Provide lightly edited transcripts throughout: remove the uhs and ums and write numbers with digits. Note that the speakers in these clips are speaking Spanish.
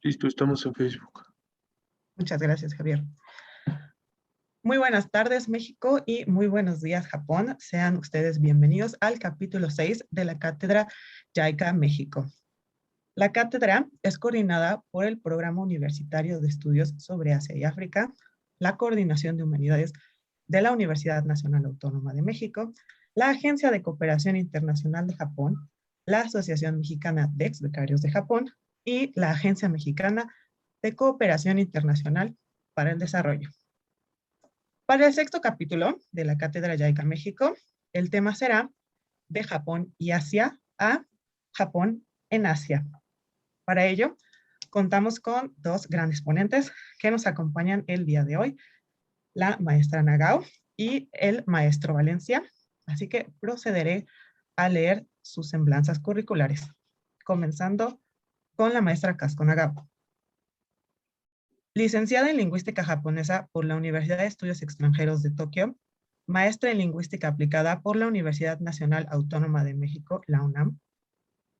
Listo, estamos en Facebook. Muchas gracias, Javier. Muy buenas tardes, México, y muy buenos días, Japón. Sean ustedes bienvenidos al capítulo 6 de la Cátedra JICA México. La cátedra es coordinada por el Programa Universitario de Estudios sobre Asia y África, la Coordinación de Humanidades de la Universidad Nacional Autónoma de México, la Agencia de Cooperación Internacional de Japón, la Asociación Mexicana de Ex-Becarios de Japón y la Agencia Mexicana de Cooperación Internacional para el Desarrollo. Para el sexto capítulo de la Cátedra JICA México, el tema será de Japón y Asia a Japón en Asia. Para ello, contamos con dos grandes ponentes que nos acompañan el día de hoy, la maestra Nagao y el maestro Valencia. Así que procederé a leer sus semblanzas curriculares, comenzando con la maestra Casco Nagao. Licenciada en Lingüística Japonesa por la Universidad de Estudios Extranjeros de Tokio, maestra en Lingüística Aplicada por la Universidad Nacional Autónoma de México, la UNAM.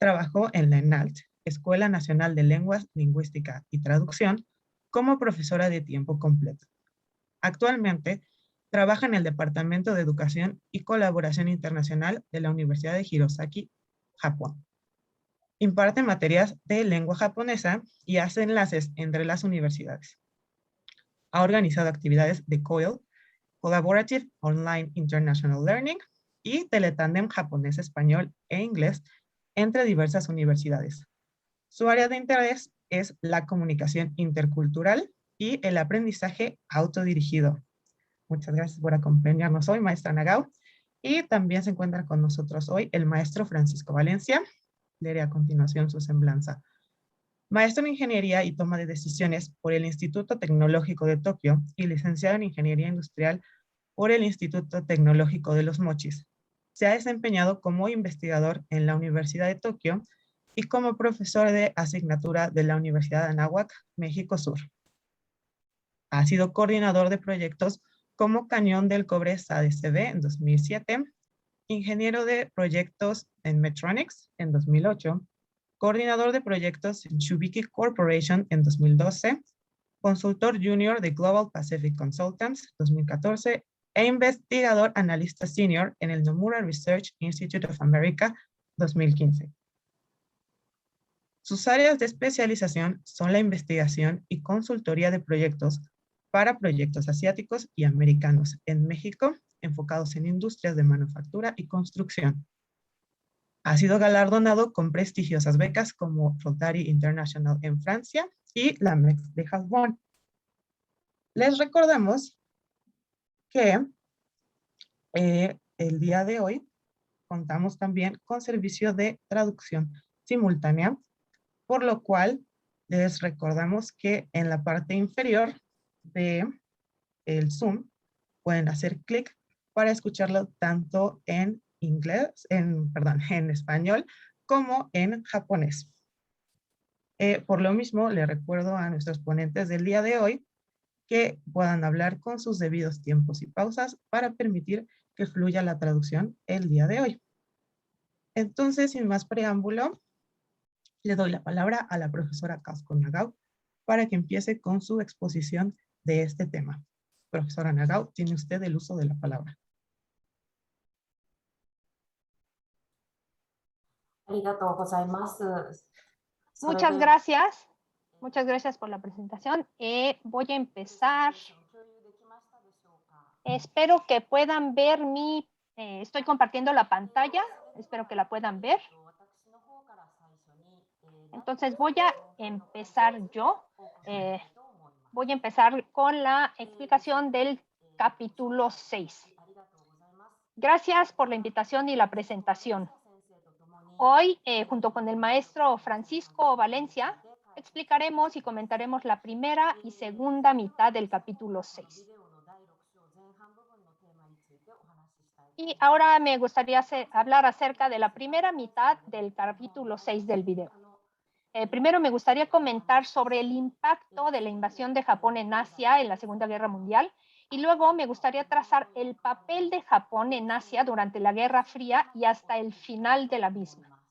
Trabajó en la ENALT, Escuela Nacional de Lenguas, Lingüística y Traducción, como profesora de tiempo completo. Actualmente, trabaja en el Departamento de Educación y Colaboración Internacional de la Universidad de Hirosaki, Japón. Imparte materias de lengua japonesa y hace enlaces entre las universidades. Ha organizado actividades de COIL, Collaborative Online International Learning, y Teletandem japonés-español e inglés entre diversas universidades. Su área de interés es la comunicación intercultural y el aprendizaje autodirigido. Muchas gracias por acompañarnos hoy, maestra Nagao. Y también se encuentra con nosotros hoy el maestro Francisco Valencia. Leeré a continuación su semblanza. Maestro en Ingeniería y Toma de Decisiones por el Instituto Tecnológico de Tokio y licenciado en Ingeniería Industrial por el Instituto Tecnológico de los Mochis. Se ha desempeñado como investigador en la Universidad de Tokio y como profesor de asignatura de la Universidad de Anáhuac, México Sur. Ha sido coordinador de proyectos como Cañón del Cobre SADCB en 2007, ingeniero de proyectos en Medtronics en 2008, coordinador de proyectos en Shubiki Corporation en 2012, consultor junior de Global Pacific Consultants 2014 e investigador analista senior en el Nomura Research Institute of America 2015. Sus áreas de especialización son la investigación y consultoría de proyectos para proyectos asiáticos y americanos en México, enfocados en industrias de manufactura y construcción. Ha sido galardonado con prestigiosas becas como Rotary International en Francia y la MEX de Japón. Les recordamos que el día de hoy contamos también con servicio de traducción simultánea, por lo cual les recordamos que en la parte inferior de el Zoom pueden hacer clic para escucharlo tanto en inglés, en español, como en japonés. Por lo mismo, le recuerdo a nuestros ponentes del día de hoy que puedan hablar con sus debidos tiempos y pausas para permitir que fluya la traducción el día de hoy. Entonces, sin más preámbulo, le doy la palabra a la profesora Casco Nagao para que empiece con su exposición de este tema. Profesora Nagao, tiene usted el uso de la palabra. Muchas gracias. Muchas gracias por la presentación. Voy a empezar. Espero que puedan ver estoy compartiendo la pantalla. Espero que la puedan ver. Entonces voy a empezar yo. Voy a empezar con la explicación del capítulo 6. Gracias por la invitación y la presentación. Hoy, junto con el maestro Francisco Valencia, explicaremos y comentaremos la primera y segunda mitad del capítulo 6. Y ahora me gustaría hablar acerca de la primera mitad del capítulo 6 del video. Primero me gustaría comentar sobre el impacto de la invasión de Japón en Asia en la Segunda Guerra Mundial, y luego me gustaría trazar el papel de Japón en Asia durante la Guerra Fría y hasta el final de la misma.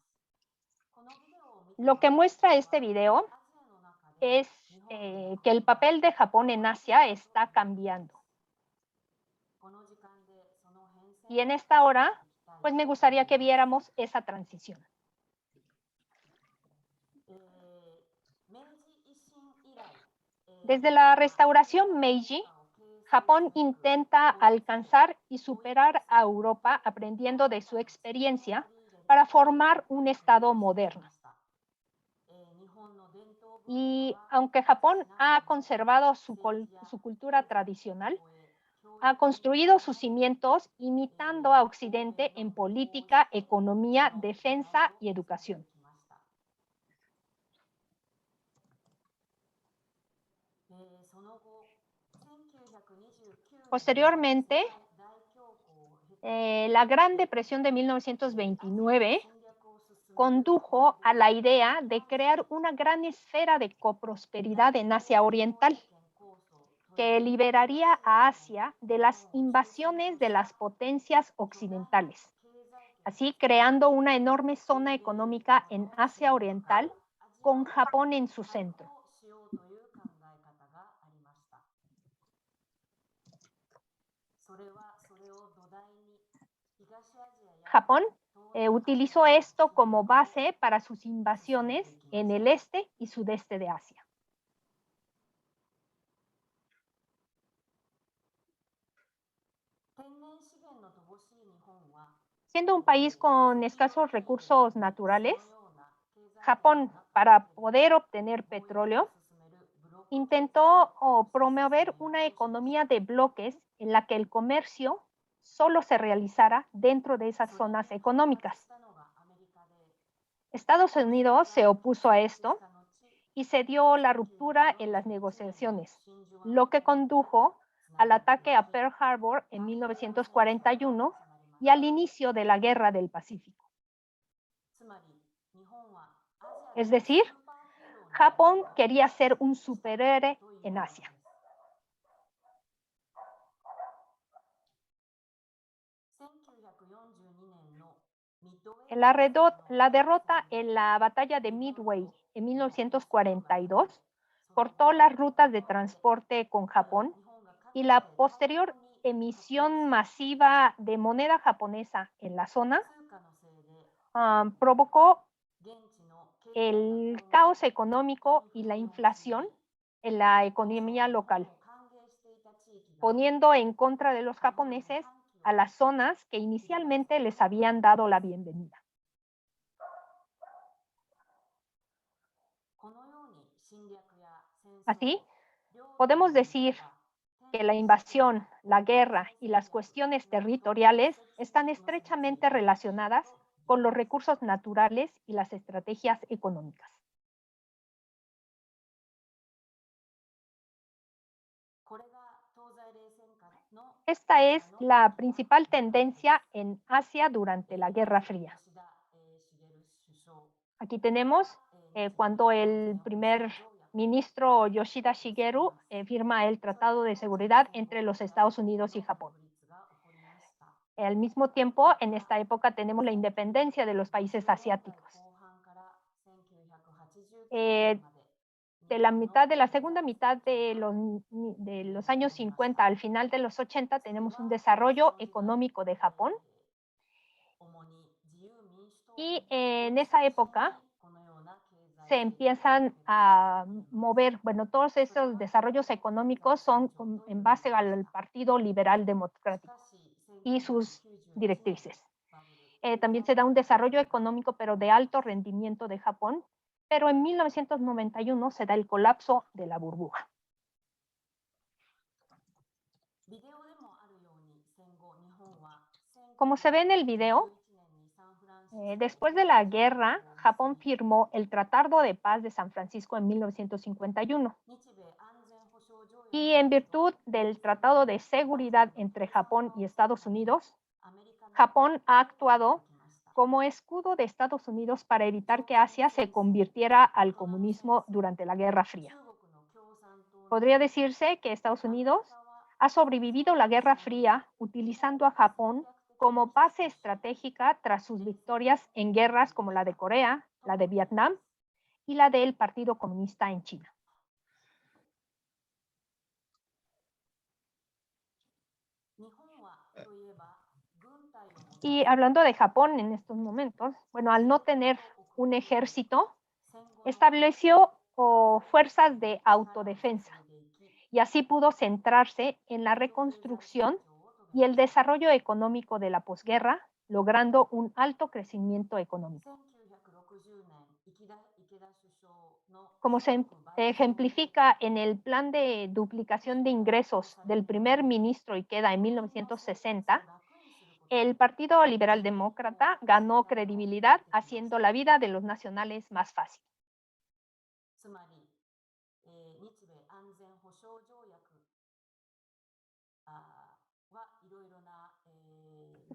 Lo que muestra este video es que el papel de Japón en Asia está cambiando. Y en esta hora, pues me gustaría que viéramos esa transición. Desde la restauración Meiji, Japón intenta alcanzar y superar a Europa aprendiendo de su experiencia para formar un Estado moderno. Y aunque Japón ha conservado su cultura tradicional, ha construido sus cimientos imitando a Occidente en política, economía, defensa y educación. Posteriormente, la Gran Depresión de 1929 condujo a la idea de crear una gran esfera de coprosperidad en Asia Oriental, que liberaría a Asia de las invasiones de las potencias occidentales, así creando una enorme zona económica en Asia Oriental con Japón en su centro. Japón utilizó esto como base para sus invasiones en el este y sudeste de Asia. Siendo un país con escasos recursos naturales, Japón, para poder obtener petróleo, intentó promover una economía de bloques en la que el comercio solo se realizara dentro de esas zonas económicas. Estados Unidos se opuso a esto y se dio la ruptura en las negociaciones, lo que condujo al ataque a Pearl Harbor en 1941 y al inicio de la Guerra del Pacífico. Es decir, Japón quería ser un superhéroe en Asia. La derrota en la batalla de Midway en 1942 cortó las rutas de transporte con Japón y la posterior emisión masiva de moneda japonesa en la zona provocó el caos económico y la inflación en la economía local, poniendo en contra de los japoneses a las zonas que inicialmente les habían dado la bienvenida. Así, podemos decir que la invasión, la guerra y las cuestiones territoriales están estrechamente relacionadas con los recursos naturales y las estrategias económicas. Esta es la principal tendencia en Asia durante la Guerra Fría. Aquí tenemos cuando el primer ministro Yoshida Shigeru firma el Tratado de Seguridad entre los Estados Unidos y Japón. Al mismo tiempo, en esta época tenemos la independencia de los países asiáticos. De la segunda mitad de los años 50 al final de los 80 tenemos un desarrollo económico de Japón. Y en esa época se empiezan a mover, bueno, todos esos desarrollos económicos son en base al Partido Liberal Democrático y sus directrices. También se da un desarrollo económico, pero de alto rendimiento de Japón, pero en 1991 se da el colapso de la burbuja. Como se ve en el video, después de la guerra, Japón firmó el Tratado de Paz de San Francisco en 1951. Y en virtud del Tratado de Seguridad entre Japón y Estados Unidos, Japón ha actuado como escudo de Estados Unidos para evitar que Asia se convirtiera al comunismo durante la Guerra Fría. Podría decirse que Estados Unidos ha sobrevivido la Guerra Fría utilizando a Japón como base estratégica tras sus victorias en guerras como la de Corea, la de Vietnam y la del Partido Comunista en China. Y hablando de Japón en estos momentos, bueno, al no tener un ejército, estableció fuerzas de autodefensa y así pudo centrarse en la reconstrucción y el desarrollo económico de la posguerra, logrando un alto crecimiento económico. Como se ejemplifica en el plan de duplicación de ingresos del primer ministro Ikeda en 1960, el Partido Liberal Demócrata ganó credibilidad haciendo la vida de los nacionales más fácil.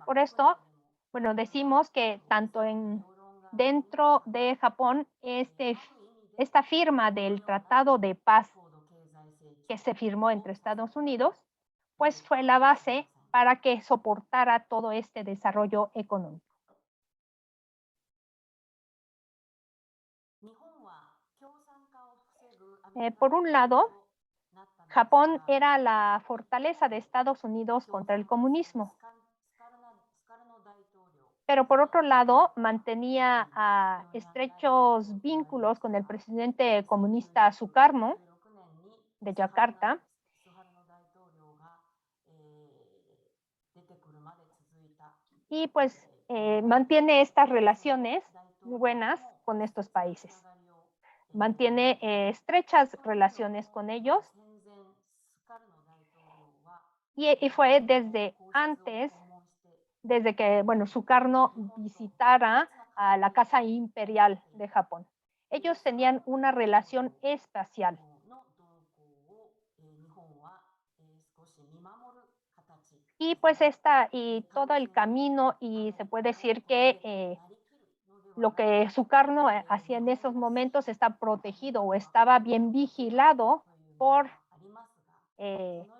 Por esto, bueno, decimos que tanto dentro de Japón, esta firma del Tratado de Paz que se firmó entre Estados Unidos, pues fue la base para que soportara todo este desarrollo económico. Por un lado, Japón era la fortaleza de Estados Unidos contra el comunismo, pero por otro lado mantenía estrechos vínculos con el presidente comunista Sukarno de Yakarta y pues mantiene estas relaciones muy buenas con estos países. Mantiene estrechas relaciones con ellos y fue desde antes, desde que, bueno, Sukarno visitara a la Casa Imperial de Japón. Ellos tenían una relación espacial. Y pues y todo el camino, y se puede decir que lo que Sukarno hacía en esos momentos está protegido o estaba bien vigilado por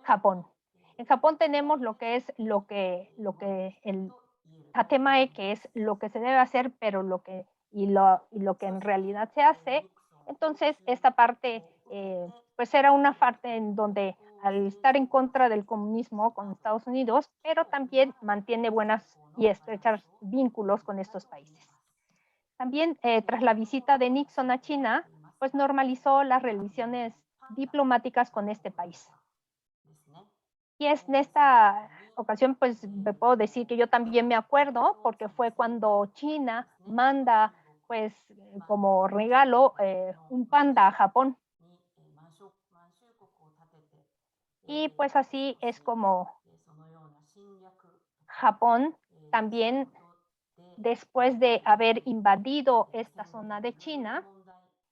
Japón. En Japón tenemos lo que el Tatemae, que es lo que se debe hacer, pero lo que en realidad se hace. Entonces, esta parte, pues era una parte en donde al estar en contra del comunismo con Estados Unidos, pero también mantiene buenas y estrechas vínculos con estos países. También, tras la visita de Nixon a China, pues normalizó las relaciones diplomáticas con este país. Y es en esta ocasión, pues me puedo decir que yo también me acuerdo, porque fue cuando China manda, pues como regalo, un panda a Japón. Y pues así es como Japón también, después de haber invadido esta zona de China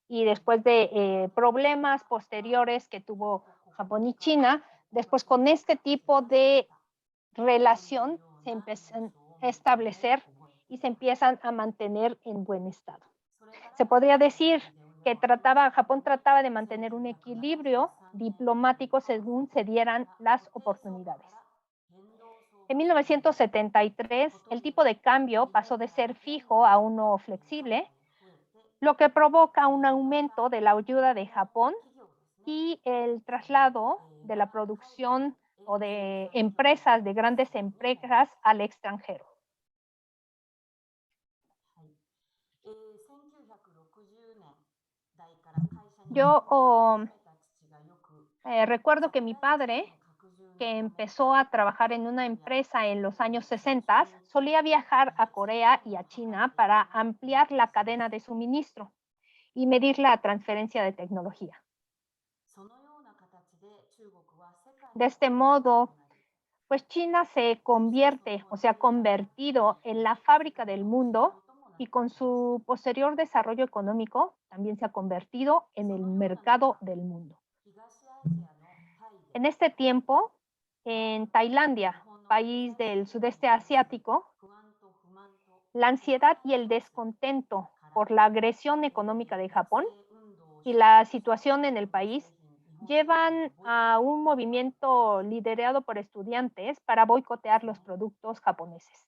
y después de problemas posteriores que tuvo Japón y China, después con este tipo de relación se empiezan a establecer y se empiezan a mantener en buen estado. Se podría decir que Japón trataba de mantener un equilibrio diplomático según se dieran las oportunidades. En 1973, el tipo de cambio pasó de ser fijo a uno flexible, lo que provoca un aumento de la ayuda de Japón y el traslado de la producción o de empresas, de grandes empresas al extranjero. Yo recuerdo que mi padre, que empezó a trabajar en una empresa en los años 60, solía viajar a Corea y a China para ampliar la cadena de suministro y medir la transferencia de tecnología. De este modo, pues China se convierte o se ha convertido en la fábrica del mundo y con su posterior desarrollo económico también se ha convertido en el mercado del mundo. En este tiempo, en Tailandia, país del sudeste asiático, la ansiedad y el descontento por la agresión económica de Japón y la situación en el país llevan a un movimiento liderado por estudiantes para boicotear los productos japoneses.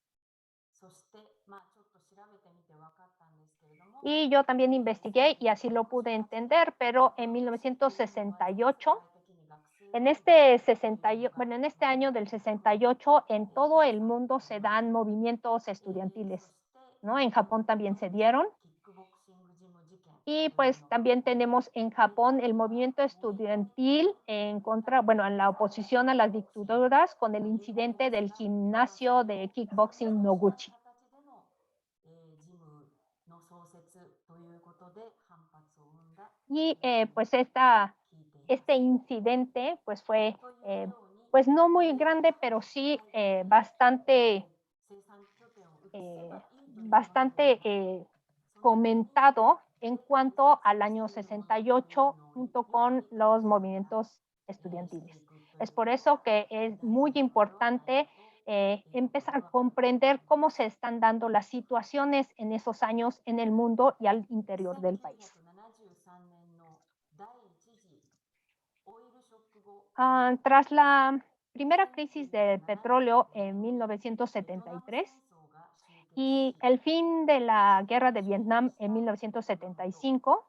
Y yo también investigué y así lo pude entender, pero en 1968 En este 68, bueno, en este año del 68, en todo el mundo se dan movimientos estudiantiles, ¿no? En Japón también se dieron. Y pues también tenemos en Japón el movimiento estudiantil en contra, bueno, en la oposición a las dictaduras con el incidente del gimnasio de kickboxing Noguchi. Y pues este incidente pues fue pues no muy grande, pero sí bastante comentado en cuanto al año 68 junto con los movimientos estudiantiles. Es por eso que es muy importante empezar a comprender cómo se están dando las situaciones en esos años en el mundo y al interior del país. Tras la primera crisis del petróleo en 1973 y el fin de la guerra de Vietnam en 1975,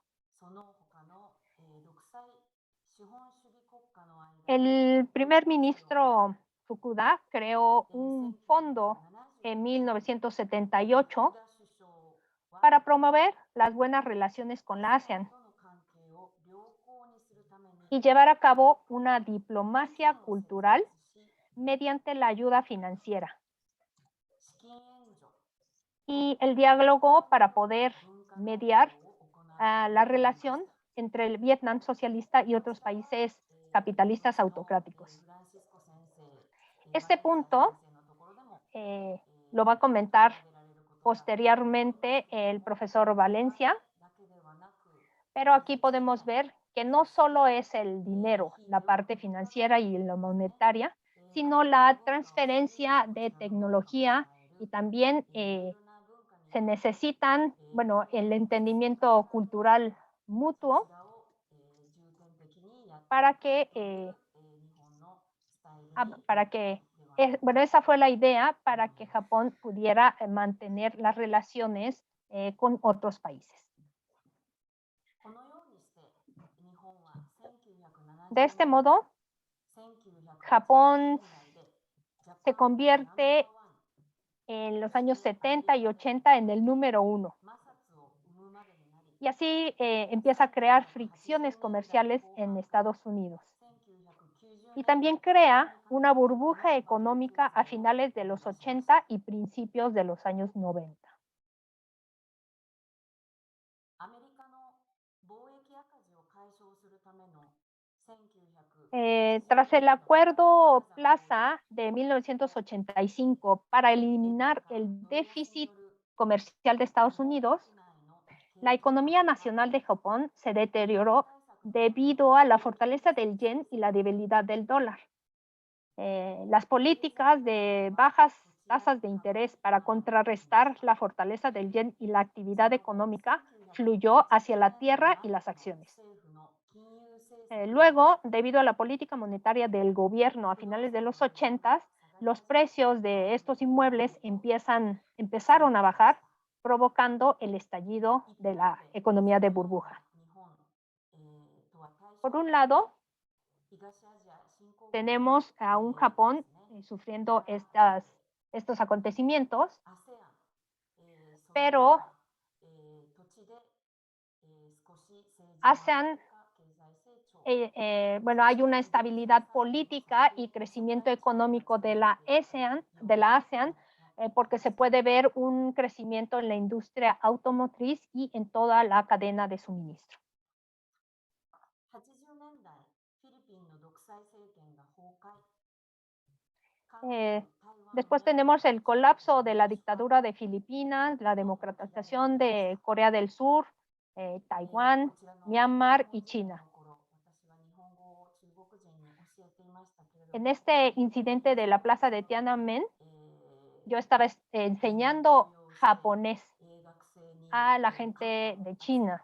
el primer ministro Fukuda creó un fondo en 1978 para promover las buenas relaciones con la ASEAN y llevar a cabo una diplomacia cultural mediante la ayuda financiera y el diálogo para poder mediar la relación entre el Vietnam socialista y otros países capitalistas autocráticos. Este punto lo va a comentar posteriormente el profesor Valencia, pero aquí podemos ver que no solo es el dinero, la parte financiera y la monetaria, sino la transferencia de tecnología y también se necesitan, bueno, el entendimiento cultural mutuo para que bueno, esa fue la idea para que Japón pudiera mantener las relaciones con otros países. De este modo, Japón se convierte en los años 70 y 80 en el número 1. Y así empieza a crear fricciones comerciales en Estados Unidos. Y también crea una burbuja económica a finales de los 80 y principios de los años 90. Tras el Acuerdo Plaza de 1985 para eliminar el déficit comercial de Estados Unidos, la economía nacional de Japón se deterioró debido a la fortaleza del yen y la debilidad del dólar. Las políticas de bajas tasas de interés para contrarrestar la fortaleza del yen y la actividad económica fluyó hacia la tierra y las acciones. Luego, debido a la política monetaria del gobierno a finales de los 80, los precios de estos inmuebles empezaron a bajar, provocando el estallido de la economía de burbuja. Por un lado, tenemos a un Japón sufriendo estos acontecimientos, pero ASEAN, bueno, hay una estabilidad política y crecimiento económico de la ASEAN porque se puede ver un crecimiento en la industria automotriz y en toda la cadena de suministro. Después tenemos el colapso de la dictadura de Filipinas, la democratización de Corea del Sur, Taiwán, Myanmar y China. En este incidente de la plaza de Tiananmen, yo estaba enseñando japonés a la gente de China.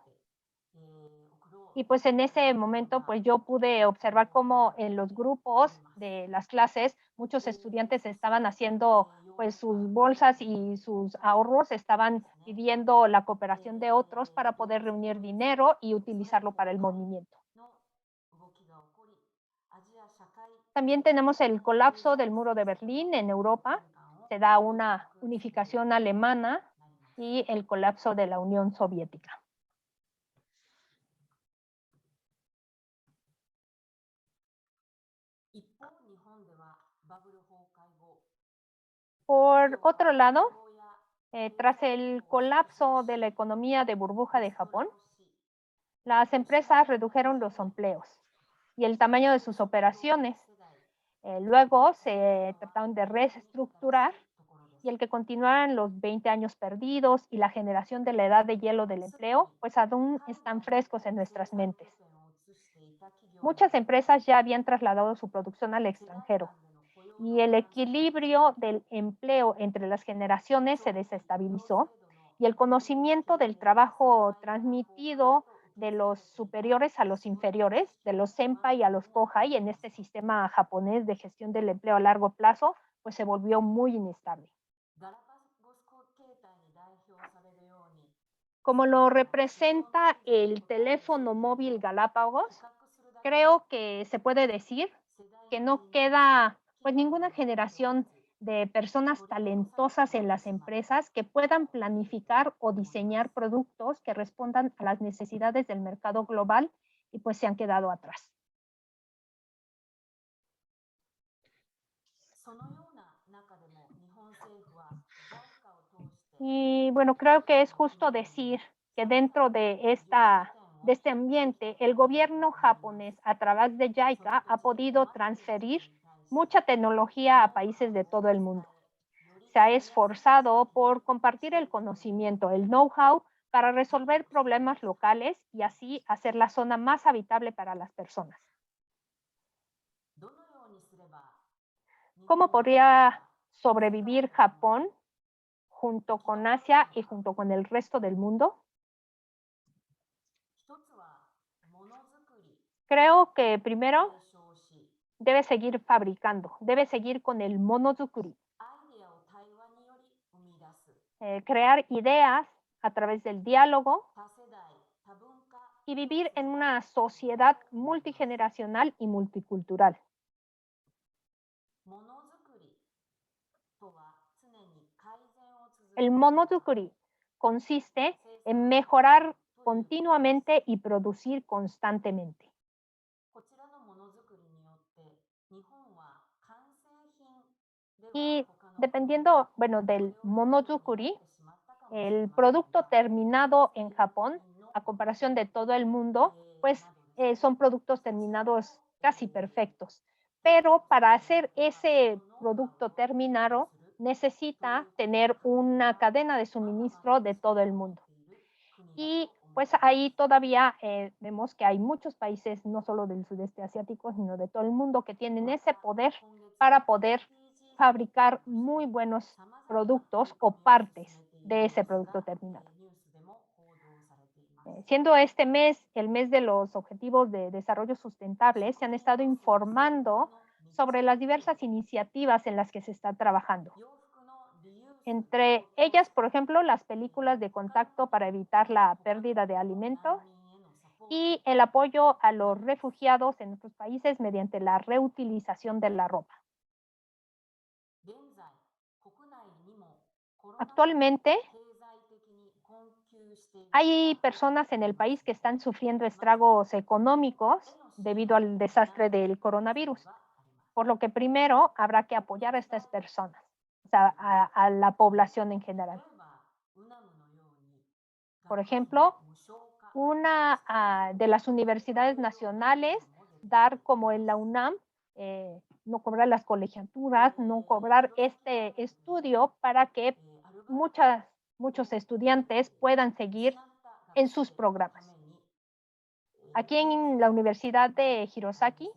Y pues en ese momento pues yo pude observar cómo en los grupos de las clases muchos estudiantes estaban haciendo pues sus bolsas y sus ahorros, estaban pidiendo la cooperación de otros para poder reunir dinero y utilizarlo para el movimiento. También tenemos el colapso del muro de Berlín en Europa. Se da una unificación alemana y el colapso de la Unión Soviética. Por otro lado, tras el colapso de la economía de burbuja de Japón, las empresas redujeron los empleos y el tamaño de sus operaciones. Luego se trataron de reestructurar y el que continuaran los 20 años perdidos y la generación de la edad de hielo del empleo, pues aún están frescos en nuestras mentes. Muchas empresas ya habían trasladado su producción al extranjero y el equilibrio del empleo entre las generaciones se desestabilizó y el conocimiento del trabajo transmitido de los superiores a los inferiores, de los senpai a los kohai en este sistema japonés de gestión del empleo a largo plazo, pues se volvió muy inestable. Como lo representa el teléfono móvil Galápagos, creo que se puede decir que no queda pues ninguna generación de personas talentosas en las empresas que puedan planificar o diseñar productos que respondan a las necesidades del mercado global y pues se han quedado atrás. Y bueno, creo que es justo decir que dentro de este ambiente, el gobierno japonés a través de JICA ha podido transferir mucha tecnología a países de todo el mundo. Se ha esforzado por compartir el conocimiento, el know-how para resolver problemas locales y así hacer la zona más habitable para las personas. ¿Cómo podría sobrevivir Japón junto con Asia y junto con el resto del mundo? Creo que primero debe seguir fabricando, debe seguir con el monozukuri, crear ideas a través del diálogo y vivir en una sociedad multigeneracional y multicultural. El monozukuri consiste en mejorar continuamente y producir constantemente. Y dependiendo, bueno, del monozukuri, el producto terminado en Japón, a comparación de todo el mundo, pues son productos terminados casi perfectos. Pero para hacer ese producto terminado, necesita tener una cadena de suministro de todo el mundo. Y pues ahí todavía vemos que hay muchos países, no solo del sudeste asiático, sino de todo el mundo, que tienen ese poder para poder fabricar muy buenos productos o partes de ese producto terminado. Siendo este mes el mes de los Objetivos de Desarrollo Sustentable, se han estado informando sobre las diversas iniciativas en las que se está trabajando. Entre ellas, por ejemplo, las películas de contacto para evitar la pérdida de alimentos y el apoyo a los refugiados en otros países mediante la reutilización de la ropa. Actualmente hay personas en el país que están sufriendo estragos económicos debido al desastre del coronavirus, por lo que primero habrá que apoyar a estas personas, o sea, a la población en general. Por ejemplo, una de las universidades nacionales, dar como en la UNAM, no cobrar las colegiaturas, no cobrar este estudio para que muchos estudiantes puedan seguir en sus programas. Aquí en la Universidad de Hirosaki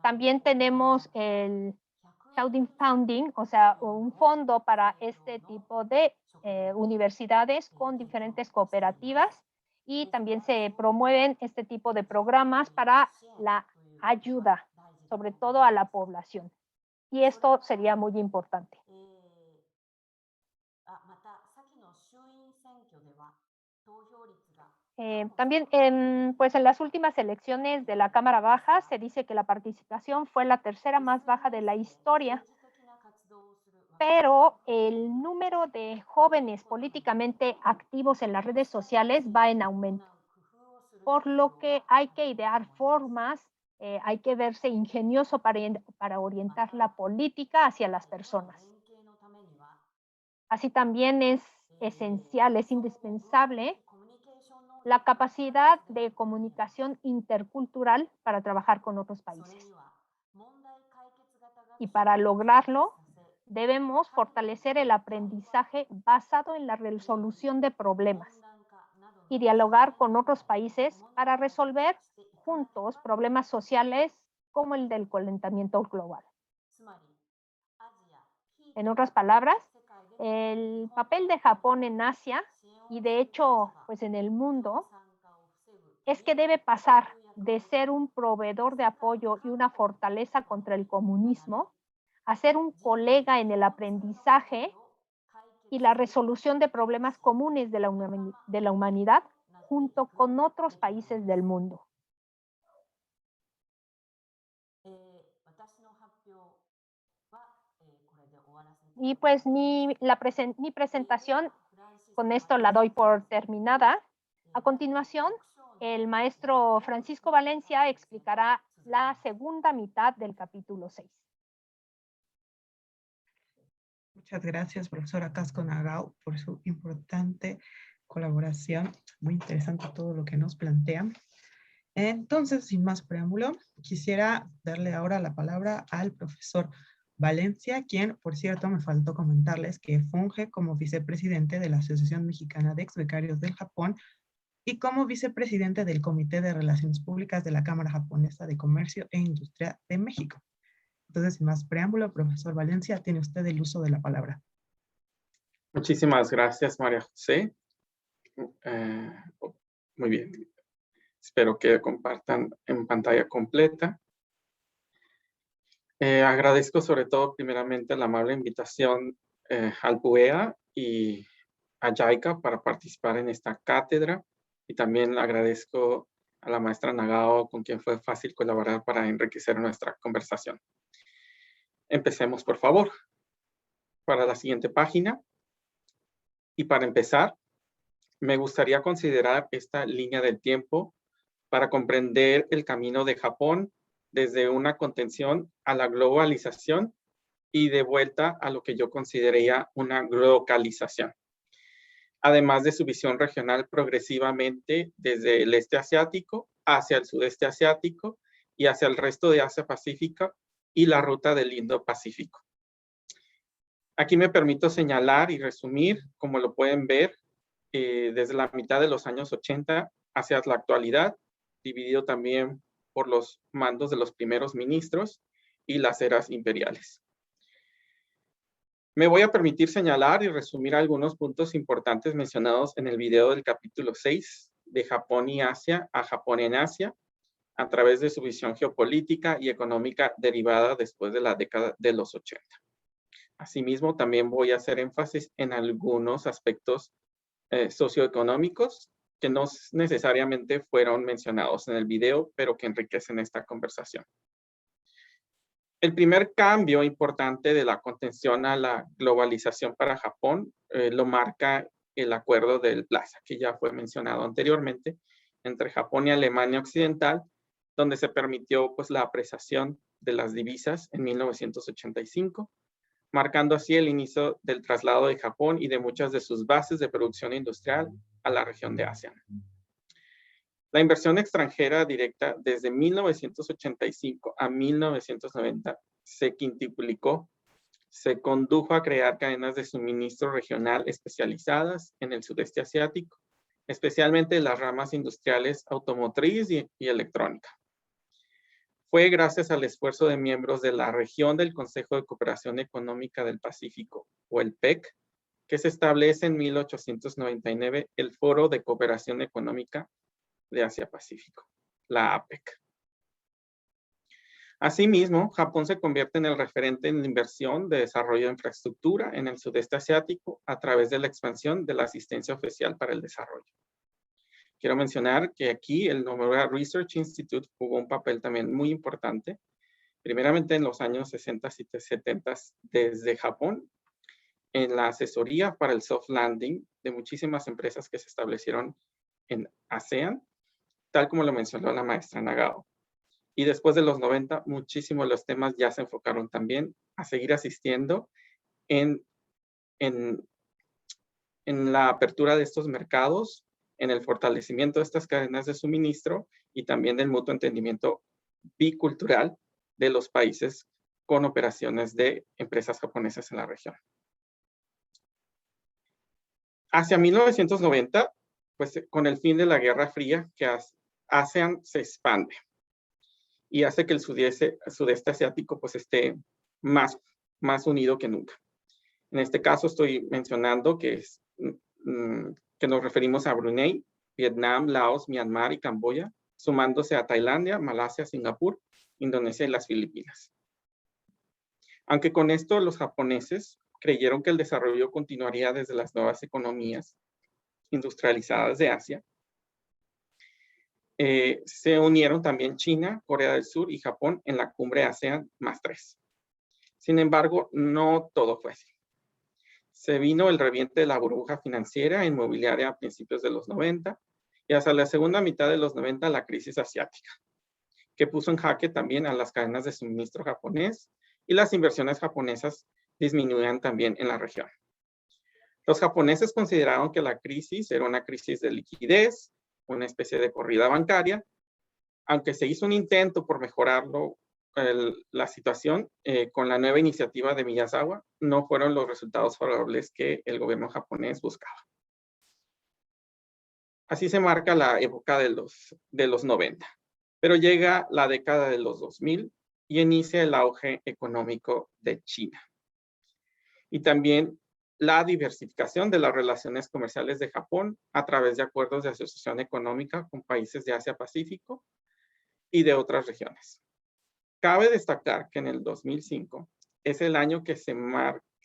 también tenemos el crowdfunding, o sea, un fondo para este tipo de universidades con diferentes cooperativas y también se promueven este tipo de programas para la ayuda, sobre todo a la población. Y esto sería muy importante. También, pues en las últimas elecciones de la Cámara Baja se dice que la participación fue la tercera más baja de la historia, pero el número de jóvenes políticamente activos en las redes sociales va en aumento, por lo que hay que idear formas, hay que verse ingenioso para orientar la política hacia las personas. Así también es esencial, es indispensable la capacidad de comunicación intercultural para trabajar con otros países. Y para lograrlo, debemos fortalecer el aprendizaje basado en la resolución de problemas y dialogar con otros países para resolver juntos problemas sociales como el del calentamiento global. En otras palabras, el papel de Japón en Asia y de hecho, pues en el mundo, es que debe pasar de ser un proveedor de apoyo y una fortaleza contra el comunismo a ser un colega en el aprendizaje y la resolución de problemas comunes de la humanidad junto con otros países del mundo. Y pues mi presentación con esto la doy por terminada. A continuación, el maestro Francisco Valencia explicará la segunda mitad del capítulo 6. Muchas gracias, profesora Casco Nagao, por su importante colaboración. Muy interesante todo lo que nos plantea. Entonces, sin más preámbulo, quisiera darle ahora la palabra al profesor Valencia, quien, por cierto, me faltó comentarles que funge como vicepresidente de la Asociación Mexicana de Exbecarios del Japón y como vicepresidente del Comité de Relaciones Públicas de la Cámara Japonesa de Comercio e Industria de México. Entonces, sin más preámbulo, profesor Valencia, tiene usted el uso de la palabra. Muchísimas gracias, María José. Muy bien. Espero que compartan en pantalla completa. Agradezco sobre todo primeramente la amable invitación al PUEA y a JICA para participar en esta cátedra, y también agradezco a la maestra Nagao, con quien fue fácil colaborar para enriquecer nuestra conversación. Empecemos, por favor, para la siguiente página. Y para empezar, me gustaría considerar esta línea del tiempo para comprender el camino de Japón desde una contención a la globalización y de vuelta a lo que yo consideraría una globalización. Además de su visión regional progresivamente desde el este asiático hacia el sudeste asiático y hacia el resto de Asia-Pacífico y la ruta del Indo-Pacífico. Aquí me permito señalar y resumir, como lo pueden ver, desde la mitad de los años 80 hacia la actualidad, dividido también por los mandos de los primeros ministros y las eras imperiales. Me voy a permitir señalar y resumir algunos puntos importantes mencionados en el video del capítulo 6 de Japón y Asia a Japón en Asia, a través de su visión geopolítica y económica derivada después de la década de los 80. Asimismo, también voy a hacer énfasis en algunos aspectos socioeconómicos que no necesariamente fueron mencionados en el video, pero que enriquecen esta conversación. El primer cambio importante de la contención a la globalización para Japón lo marca el acuerdo del Plaza, que ya fue mencionado anteriormente, entre Japón y Alemania Occidental, donde se permitió pues, la apreciación de las divisas en 1985, marcando así el inicio del traslado de Japón y de muchas de sus bases de producción industrial a la región de Asia. La inversión extranjera directa desde 1985 a 1990 se quintuplicó, se condujo a crear cadenas de suministro regional especializadas en el sudeste asiático, especialmente las ramas industriales automotriz y electrónica. Fue gracias al esfuerzo de miembros de la región del Consejo de Cooperación Económica del Pacífico, o el PEC, que se establece en 1899 el Foro de Cooperación Económica de Asia-Pacífico, la APEC. Asimismo, Japón se convierte en el referente en la inversión de desarrollo de infraestructura en el sudeste asiático a través de la expansión de la asistencia oficial para el desarrollo, Quiero mencionar que aquí el Nomura Research Institute jugó un papel también muy importante, primeramente en los años 60 y 70 desde Japón, en la asesoría para el soft landing de muchísimas empresas que se establecieron en ASEAN, tal como lo mencionó la maestra Nagao. Y después de los 90, muchísimos de los temas ya se enfocaron también a seguir asistiendo en la apertura de estos mercados, en el fortalecimiento de estas cadenas de suministro y también del mutuo entendimiento bicultural de los países con operaciones de empresas japonesas en la región. Hacia 1990, pues con el fin de la Guerra Fría, que ASEAN se expande y hace que el sudeste asiático pues esté más unido que nunca. En este caso estoy mencionando que nos referimos a Brunei, Vietnam, Laos, Myanmar y Camboya, sumándose a Tailandia, Malasia, Singapur, Indonesia y las Filipinas. Aunque con esto los japoneses creyeron que el desarrollo continuaría desde las nuevas economías industrializadas de Asia, se unieron también China, Corea del Sur y Japón en la cumbre ASEAN +3. Sin embargo, no todo fue así. Se vino el reviente de la burbuja financiera e inmobiliaria a principios de los 90 y hasta la segunda mitad de los 90 la crisis asiática, que puso en jaque también a las cadenas de suministro japonés y las inversiones japonesas disminuían también en la región. Los japoneses consideraron que la crisis era una crisis de liquidez, una especie de corrida bancaria, aunque se hizo un intento por mejorarlo, la situación con la nueva iniciativa de Miyazawa, no fueron los resultados favorables que el gobierno japonés buscaba. Así se marca la época de los 90, pero llega la década de los 2000 y inicia el auge económico de China. Y también la diversificación de las relaciones comerciales de Japón a través de acuerdos de asociación económica con países de Asia-Pacífico y de otras regiones. Cabe destacar que en el 2005 es el año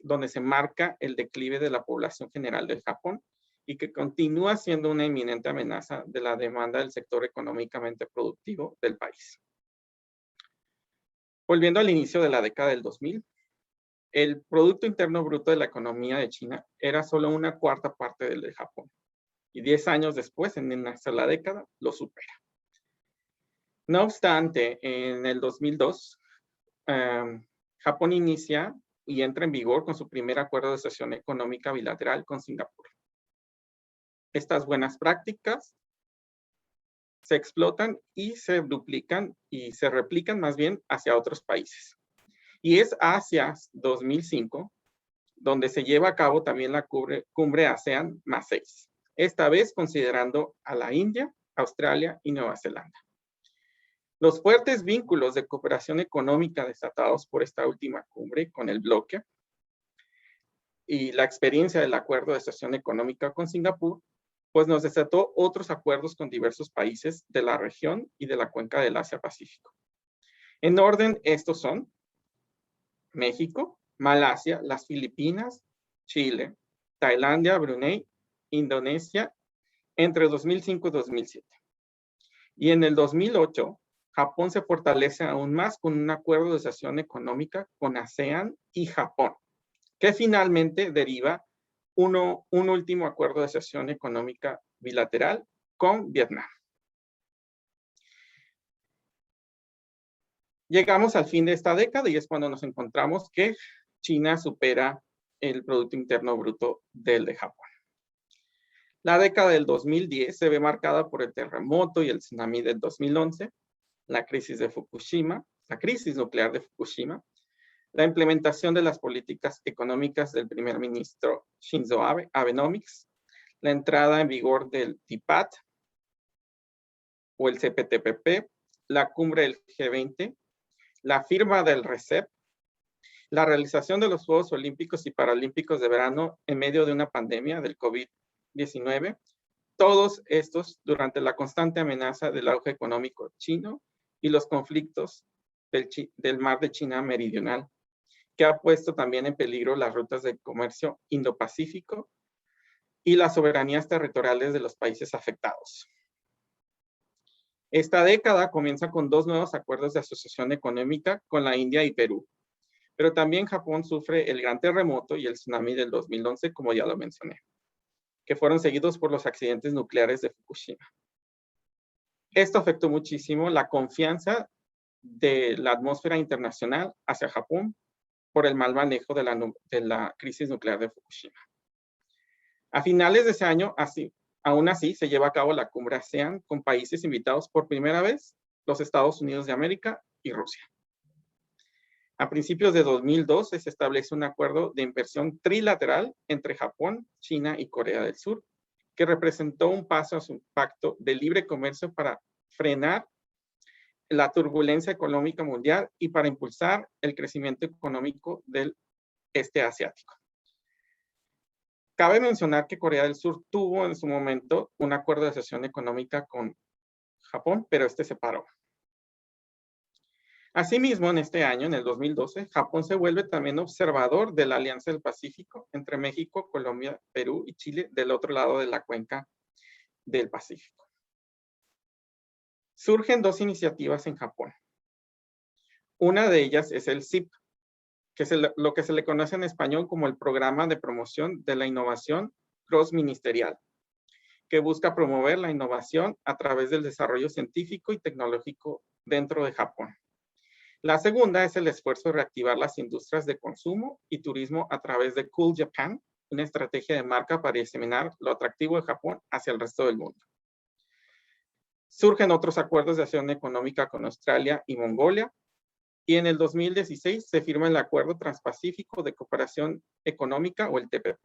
donde se marca el declive de la población general del Japón y que continúa siendo una inminente amenaza de la demanda del sector económicamente productivo del país. Volviendo al inicio de la década del 2000, el Producto Interno Bruto de la economía de China era solo una cuarta parte del de Japón. Y 10 años después, hasta la década, lo supera. No obstante, en el 2002, Japón inicia y entra en vigor con su primer acuerdo de asociación económica bilateral con Singapur. Estas buenas prácticas se explotan y se duplican y se replican más bien hacia otros países. Y es hacia 2005 donde se lleva a cabo también la cumbre ASEAN +6, esta vez considerando a la India, Australia y Nueva Zelanda. Los fuertes vínculos de cooperación económica desatados por esta última cumbre con el bloque y la experiencia del acuerdo de asociación económica con Singapur, pues nos desató otros acuerdos con diversos países de la región y de la cuenca del Asia-Pacífico. En orden, estos son México, Malasia, las Filipinas, Chile, Tailandia, Brunei, Indonesia, entre 2005 y 2007. Y en el 2008, Japón se fortalece aún más con un acuerdo de asociación económica con ASEAN y Japón, que finalmente deriva un último acuerdo de asociación económica bilateral con Vietnam. Llegamos al fin de esta década y es cuando nos encontramos que China supera el Producto Interno Bruto del de Japón. La década del 2010 se ve marcada por el terremoto y el tsunami del 2011, la crisis de Fukushima, la crisis nuclear de Fukushima, la implementación de las políticas económicas del primer ministro Shinzo Abe, Abenomics, la entrada en vigor del TPAT o el CPTPP, la cumbre del G20, la firma del RCEP, la realización de los Juegos Olímpicos y Paralímpicos de verano en medio de una pandemia del COVID-19, todos estos durante la constante amenaza del auge económico chino y los conflictos del mar de China Meridional, que ha puesto también en peligro las rutas de comercio Indo-Pacífico y las soberanías territoriales de los países afectados. Esta década comienza con 2 nuevos acuerdos de asociación económica con la India y Perú. Pero también Japón sufre el gran terremoto y el tsunami del 2011, como ya lo mencioné, que fueron seguidos por los accidentes nucleares de Fukushima. Esto afectó muchísimo la confianza de la atmósfera internacional hacia Japón por el mal manejo de la crisis nuclear de Fukushima. A finales de ese año, aún así, se lleva a cabo la cumbre ASEAN con países invitados por primera vez, los Estados Unidos de América y Rusia. A principios de 2012 se establece un acuerdo de inversión trilateral entre Japón, China y Corea del Sur, que representó un paso a su pacto de libre comercio para frenar la turbulencia económica mundial y para impulsar el crecimiento económico del este asiático. Cabe mencionar que Corea del Sur tuvo en su momento un acuerdo de asociación económica con Japón, pero este se paró. Asimismo, en este año, en el 2012, Japón se vuelve también observador de la Alianza del Pacífico entre México, Colombia, Perú y Chile del otro lado de la cuenca del Pacífico. Surgen 2 iniciativas en Japón. Una de ellas es el CIP, que es lo que se le conoce en español como el Programa de Promoción de la Innovación Cross-Ministerial, que busca promover la innovación a través del desarrollo científico y tecnológico dentro de Japón. La segunda es el esfuerzo de reactivar las industrias de consumo y turismo a través de Cool Japan, una estrategia de marca para diseminar lo atractivo de Japón hacia el resto del mundo. Surgen otros acuerdos de acción económica con Australia y Mongolia, y en el 2016 se firma el Acuerdo Transpacífico de Cooperación Económica, o el TPP,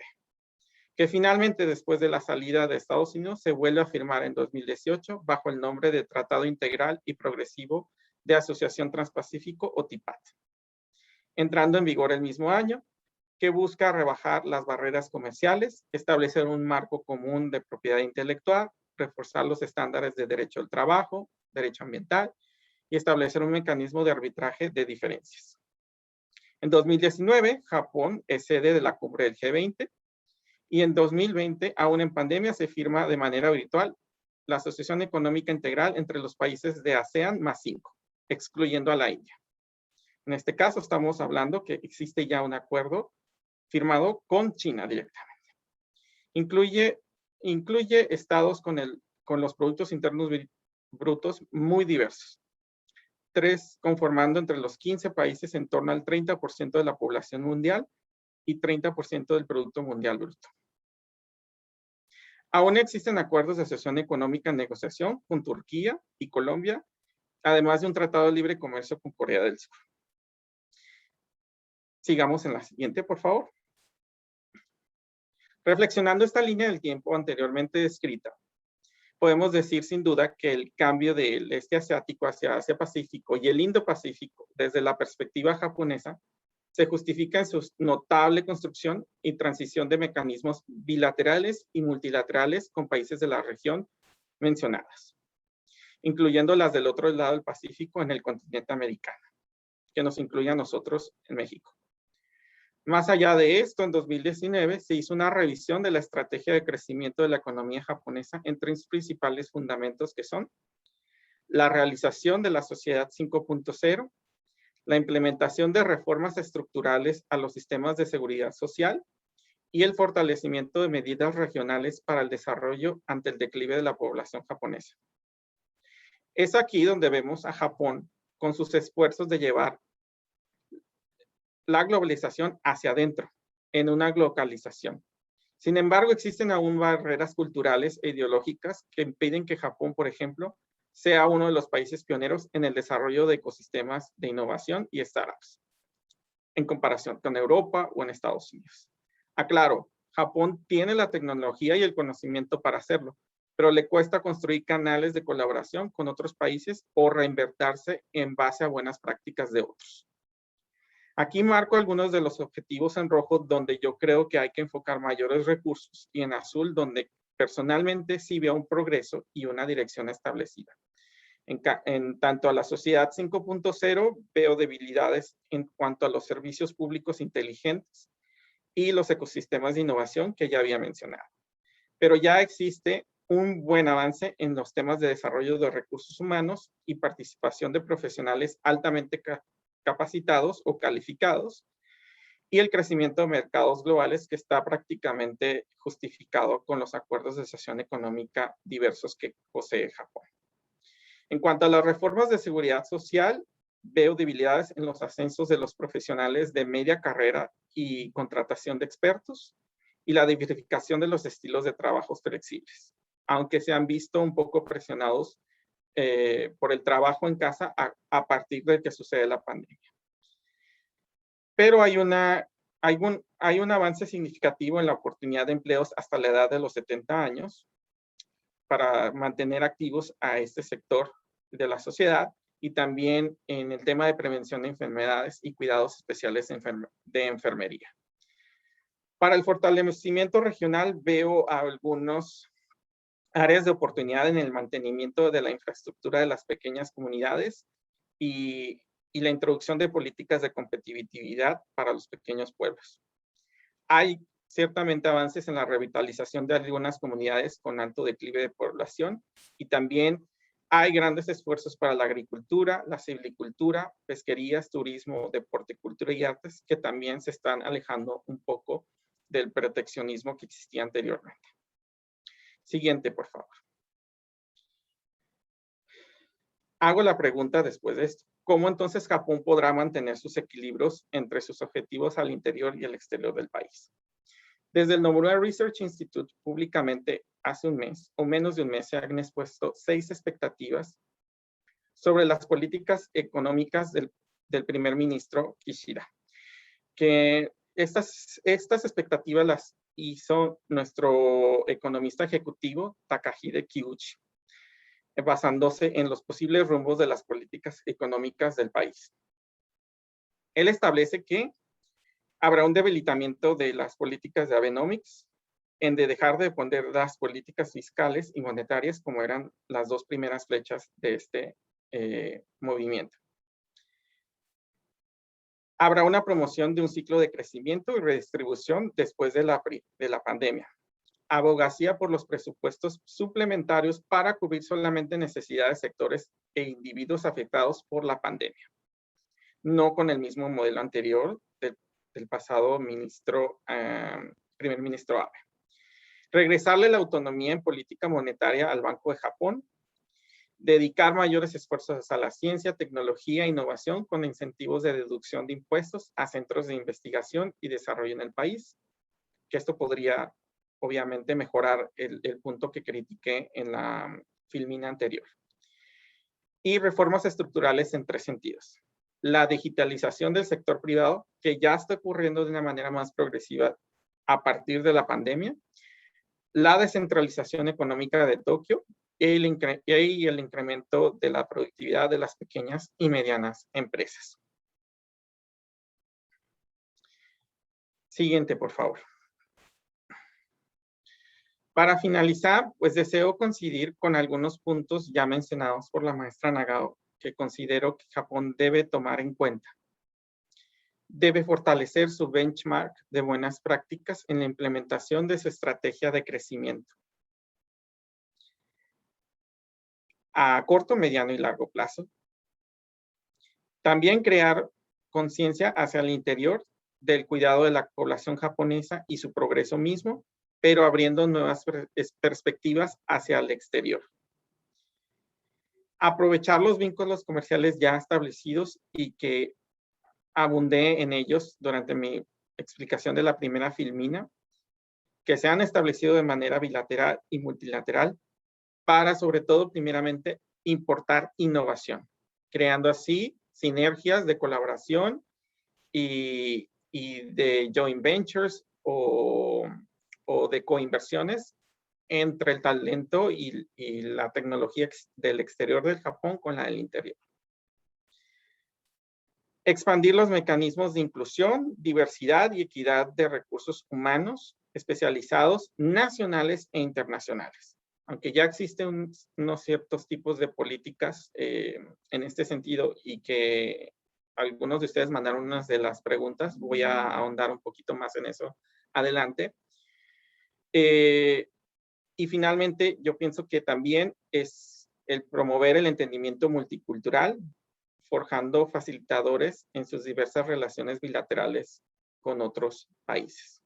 que finalmente, después de la salida de Estados Unidos, se vuelve a firmar en 2018 bajo el nombre de Tratado Integral y Progresivo de Asociación Transpacífico, o TIPAT, entrando en vigor el mismo año, que busca rebajar las barreras comerciales, establecer un marco común de propiedad intelectual, reforzar los estándares de derecho al trabajo, derecho ambiental, y establecer un mecanismo de arbitraje de diferencias. En 2019, Japón es sede de la cumbre del G20, y en 2020, aún en pandemia, se firma de manera virtual la Asociación Económica Integral entre los países de ASEAN más 5, excluyendo a la India. En este caso, estamos hablando que existe ya un acuerdo firmado con China directamente. Incluye estados con los productos internos brutos muy diversos. 3 conformando entre los 15 países en torno al 30% de la población mundial y 30% del Producto Mundial Bruto. Aún existen acuerdos de asociación económica en negociación con Turquía y Colombia, además de un tratado de libre comercio con Corea del Sur. Sigamos en la siguiente, por favor. Reflexionando esta línea del tiempo anteriormente descrita, podemos decir sin duda que el cambio del este asiático hacia Asia-Pacífico y el Indo-Pacífico desde la perspectiva japonesa se justifica en su notable construcción y transición de mecanismos bilaterales y multilaterales con países de la región mencionadas, incluyendo las del otro lado del Pacífico en el continente americano, que nos incluye a nosotros en México. Más allá de esto, en 2019 se hizo una revisión de la estrategia de crecimiento de la economía japonesa en 3 principales fundamentos que son la realización de la sociedad 5.0, la implementación de reformas estructurales a los sistemas de seguridad social y el fortalecimiento de medidas regionales para el desarrollo ante el declive de la población japonesa. Es aquí donde vemos a Japón con sus esfuerzos de llevar la globalización hacia adentro, en una globalización. Sin embargo, existen aún barreras culturales e ideológicas que impiden que Japón, por ejemplo, sea uno de los países pioneros en el desarrollo de ecosistemas de innovación y startups, en comparación con Europa o en Estados Unidos. Aclaro, Japón tiene la tecnología y el conocimiento para hacerlo, pero le cuesta construir canales de colaboración con otros países o reinvertirse en base a buenas prácticas de otros. Aquí marco algunos de los objetivos en rojo donde yo creo que hay que enfocar mayores recursos y en azul donde personalmente sí veo un progreso y una dirección establecida. En tanto a la sociedad 5.0 veo debilidades en cuanto a los servicios públicos inteligentes y los ecosistemas de innovación que ya había mencionado. Pero ya existe un buen avance en los temas de desarrollo de recursos humanos y participación de profesionales altamente capacitados o calificados, y el crecimiento de mercados globales que está prácticamente justificado con los acuerdos de asociación económica diversos que posee Japón. En cuanto a las reformas de seguridad social, veo debilidades en los ascensos de los profesionales de media carrera y contratación de expertos, y la diversificación de los estilos de trabajos flexibles, aunque se han visto un poco presionados por el trabajo en casa a partir de que sucede la pandemia. Pero hay un avance significativo en la oportunidad de empleos hasta la edad de los 70 años para mantener activos a este sector de la sociedad, y también en el tema de prevención de enfermedades y cuidados especiales de enfermería. Para el fortalecimiento regional veo algunos áreas de oportunidad en el mantenimiento de la infraestructura de las pequeñas comunidades y la introducción de políticas de competitividad para los pequeños pueblos. Hay ciertamente avances en la revitalización de algunas comunidades con alto declive de población, y también hay grandes esfuerzos para la agricultura, la silvicultura, pesquerías, turismo, deporte, cultura y artes, que también se están alejando un poco del proteccionismo que existía anteriormente. Siguiente, por favor. Hago la pregunta después de esto. ¿Cómo entonces Japón podrá mantener sus equilibrios entre sus objetivos al interior y el exterior del país? Desde el Nomura Research Institute, públicamente hace un mes o menos de un mes, se han expuesto 6 expectativas sobre las políticas económicas del primer ministro Kishida. Que estas expectativas las hizo nuestro economista ejecutivo Takahide Kiuchi, basándose en los posibles rumbos de las políticas económicas del país. Él establece que habrá un debilitamiento de las políticas de Abenomics, en de dejar de poner las políticas fiscales y monetarias como eran las 2 primeras flechas de este movimiento. Habrá una promoción de un ciclo de crecimiento y redistribución después de la pandemia. Abogacía por los presupuestos suplementarios para cubrir solamente necesidades de sectores e individuos afectados por la pandemia, no con el mismo modelo anterior del pasado primer ministro Abe. Regresarle la autonomía en política monetaria al Banco de Japón. Dedicar mayores esfuerzos a la ciencia, tecnología e innovación con incentivos de deducción de impuestos a centros de investigación y desarrollo en el país, que esto podría obviamente mejorar el punto que critiqué en la filmina anterior. Y reformas estructurales en 3 sentidos. La digitalización del sector privado, que ya está ocurriendo de una manera más progresiva a partir de la pandemia. La descentralización económica de Tokio y el incremento de la productividad de las pequeñas y medianas empresas. Siguiente, por favor. Para finalizar, pues deseo coincidir con algunos puntos ya mencionados por la maestra Nagao, que considero que Japón debe tomar en cuenta. Debe fortalecer su benchmark de buenas prácticas en la implementación de su estrategia de crecimiento a corto, mediano y largo plazo. También crear conciencia hacia el interior del cuidado de la población japonesa y su progreso mismo, pero abriendo nuevas perspectivas hacia el exterior. Aprovechar los vínculos comerciales ya establecidos y que abundé en ellos durante mi explicación de la primera filmina, que se han establecido de manera bilateral y multilateral para, sobre todo, primeramente, importar innovación, creando así sinergias de colaboración y de joint ventures o de coinversiones entre el talento y la tecnología del exterior del Japón con la del interior. Expandir los mecanismos de inclusión, diversidad y equidad de recursos humanos especializados nacionales e internacionales. Aunque ya existen unos ciertos tipos de políticas en este sentido y que algunos de ustedes mandaron unas de las preguntas, voy a ahondar un poquito más en eso adelante. Y finalmente, yo pienso que también es el promover el entendimiento multicultural, forjando facilitadores en sus diversas relaciones bilaterales con otros países,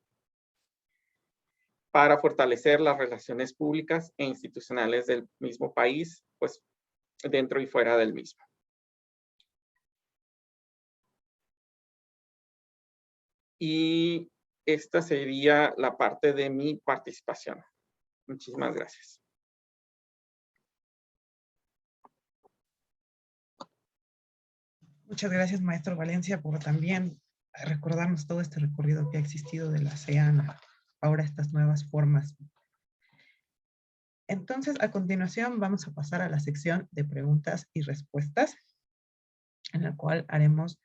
para fortalecer las relaciones públicas e institucionales del mismo país, pues dentro y fuera del mismo. Y esta sería la parte de mi participación. Muchísimas gracias. Muchas gracias, maestro Valencia, por también recordarnos todo este recorrido que ha existido de la ASEAN, ahora estas nuevas formas. Entonces, a continuación, vamos a pasar a la sección de preguntas y respuestas, en la cual haremos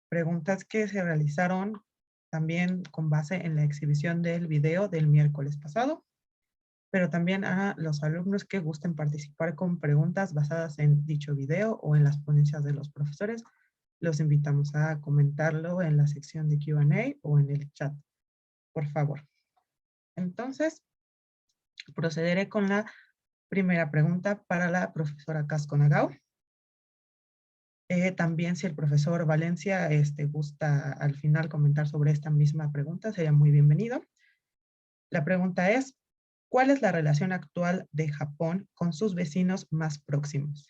preguntas que se realizaron también con base en la exhibición del video del miércoles pasado, pero también a los alumnos que gusten participar con preguntas basadas en dicho video o en las ponencias de los profesores. Los invitamos a comentarlo en la sección de Q&A o en el chat, por favor. Entonces, procederé con la primera pregunta para la profesora Casco Nagao. También si el profesor Valencia gusta al final comentar sobre esta misma pregunta, sería muy bienvenido. La pregunta es, ¿cuál es la relación actual de Japón con sus vecinos más próximos?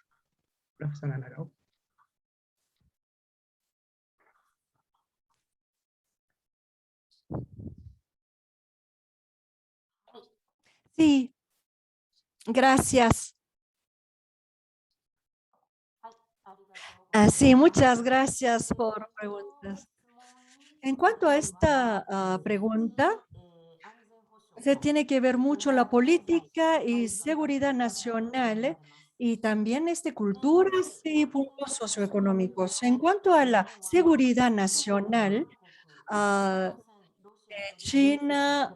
Profesora Nagao. Sí, gracias. Sí, muchas gracias por preguntas. En cuanto a esta pregunta, se tiene que ver mucho la política y seguridad nacional y también culturas y puntos socioeconómicos. En cuanto a la seguridad nacional, China,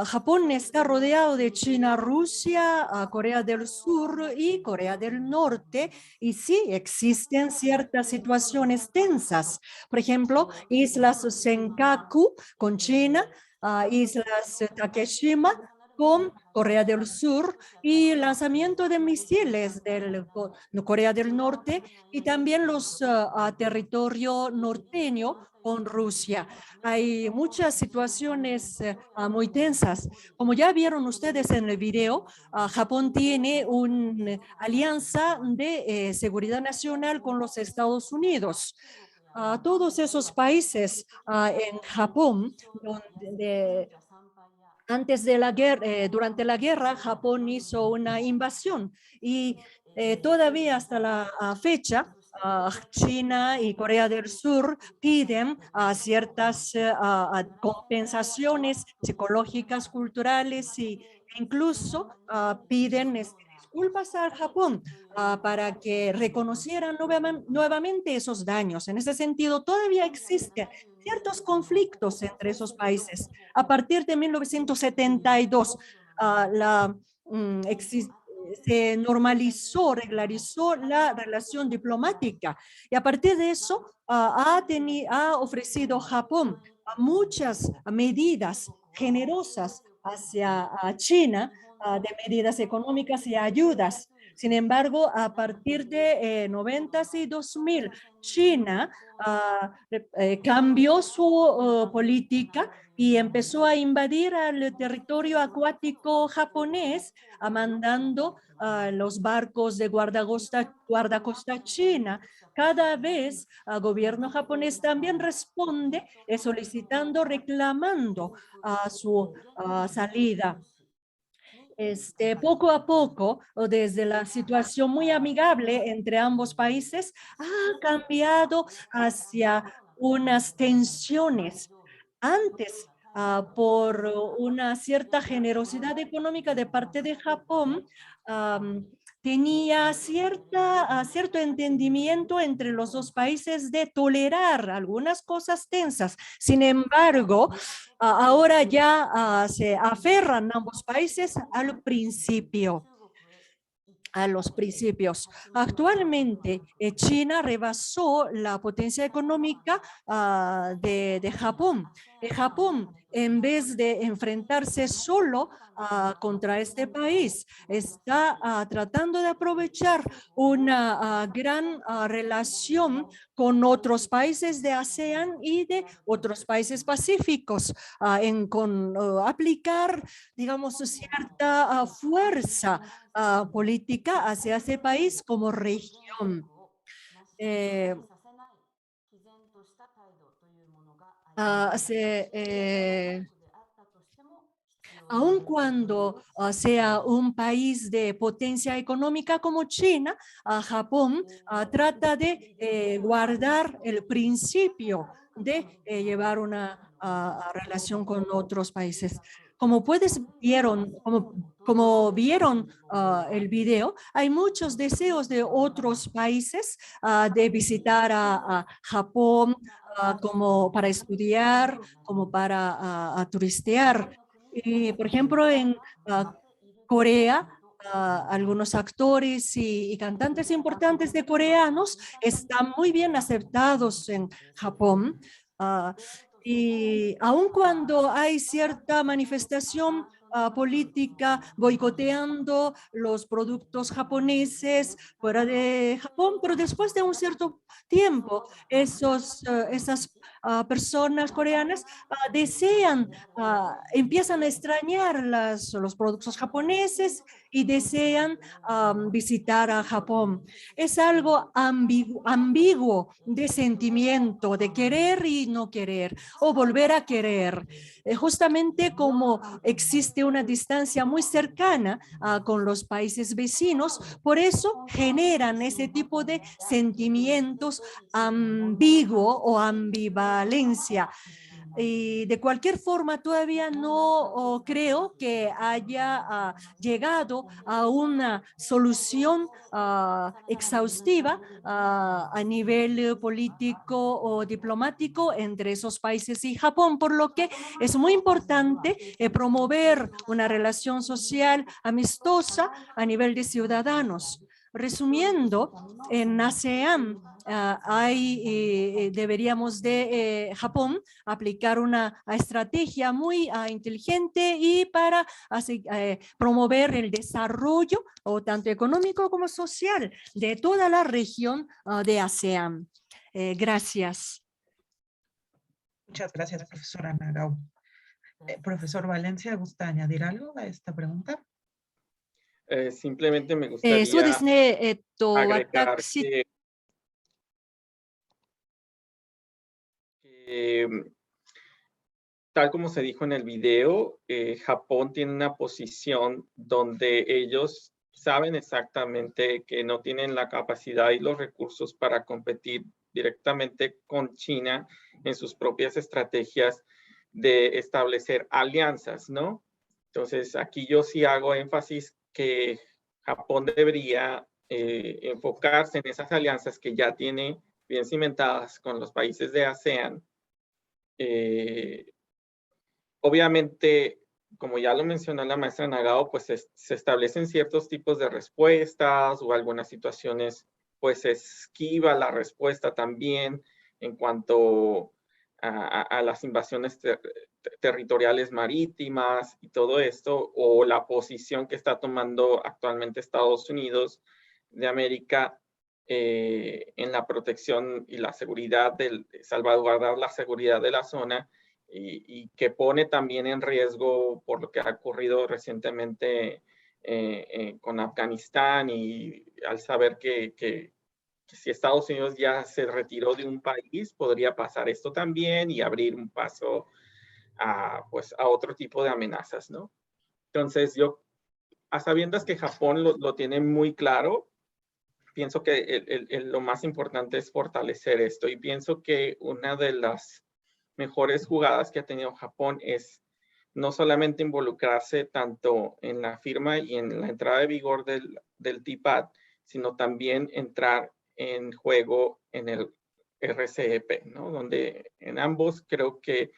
Japón está rodeado de China, Rusia, Corea del Sur y Corea del Norte, y sí existen ciertas situaciones tensas. Por ejemplo, islas Senkaku con China, islas Takeshima con Corea del Sur y lanzamiento de misiles de Corea del Norte y también los territorio norteño con Rusia. Hay muchas situaciones muy tensas. Como ya vieron ustedes en el video, Japón tiene una alianza de seguridad nacional con los Estados Unidos. Todos esos países en Japón, antes de la guerra, durante la guerra, Japón hizo una invasión y todavía hasta la fecha, China y Corea del Sur piden ciertas compensaciones psicológicas, culturales e incluso piden disculpas al Japón para que reconocieran nuevamente esos daños. En ese sentido, todavía existen ciertos conflictos entre esos países. A partir de 1972, se normalizó, regularizó la relación diplomática y a partir de eso ha ofrecido Japón muchas medidas generosas hacia China, de medidas económicas y ayudas. Sin embargo, a partir de 90 y 2000, China cambió su política y empezó a invadir el territorio acuático japonés, mandando los barcos de guardacosta china. Cada vez el gobierno japonés también responde solicitando, reclamando su salida. Poco a poco, o desde la situación muy amigable entre ambos países, ha cambiado hacia unas tensiones. Antes, por una cierta generosidad económica de parte de Japón, tenía cierto entendimiento entre los dos países de tolerar algunas cosas tensas. Sin embargo, ahora ya se aferran ambos países a los principios. Actualmente, China rebasó la potencia económica de Japón. Japón, en vez de enfrentarse solo contra este país, está tratando de aprovechar una gran relación con otros países de ASEAN y de otros países pacíficos, con aplicar, digamos, cierta fuerza política hacia ese país como región. Aun cuando sea un país de potencia económica como China, Japón trata de guardar el principio de llevar una relación con otros países. Como vieron el video, hay muchos deseos de otros países de visitar a Japón como para estudiar, como para turistear. Por ejemplo, en Corea, algunos actores y cantantes importantes de coreanos están muy bien aceptados en Japón. Y aun cuando hay cierta manifestación política boicoteando los productos japoneses fuera de Japón, pero después de un cierto tiempo, esas personas coreanas empiezan a extrañar los productos japoneses y desean visitar a Japón. Es algo ambiguo de sentimiento, de querer y no querer, o volver a querer. Justamente como existe una distancia muy cercana con los países vecinos, por eso generan ese tipo de sentimientos ambiguo o ambivalencia. Y de cualquier forma, todavía no creo que haya llegado a una solución exhaustiva a nivel político o diplomático entre esos países y Japón, por lo que es muy importante promover una relación social amistosa a nivel de ciudadanos. Resumiendo, en ASEAN deberíamos de Japón aplicar una estrategia muy inteligente y para promover el desarrollo o tanto económico como social de toda la región de ASEAN. Gracias. Muchas gracias, profesora Nagao. Profesor Valencia, ¿gusta añadir algo a esta pregunta? Simplemente me gustaría agregar que tal como se dijo en el video, Japón tiene una posición donde ellos saben exactamente que no tienen la capacidad y los recursos para competir directamente con China en sus propias estrategias de establecer alianzas, ¿no? Entonces, aquí yo sí hago énfasis que Japón debería enfocarse en esas alianzas que ya tiene bien cimentadas con los países de ASEAN. Obviamente, como ya lo mencionó la maestra Nagao, pues se establecen ciertos tipos de respuestas o algunas situaciones, pues se esquiva la respuesta también en cuanto a las invasiones territoriales marítimas y todo esto, o la posición que está tomando actualmente Estados Unidos de América en la protección y la seguridad, salvaguardar la seguridad de la zona, y que pone también en riesgo por lo que ha ocurrido recientemente con Afganistán, y al saber que si Estados Unidos ya se retiró de un país, podría pasar esto también y abrir un paso pues, a otro tipo de amenazas, ¿no? Entonces yo, a sabiendas que Japón lo tiene muy claro, pienso que lo más importante es fortalecer esto, y pienso que una de las mejores jugadas que ha tenido Japón es no solamente involucrarse tanto en la firma y en la entrada de vigor del TPAD, sino también entrar en juego en el RCEP, ¿no? Donde en ambos creo que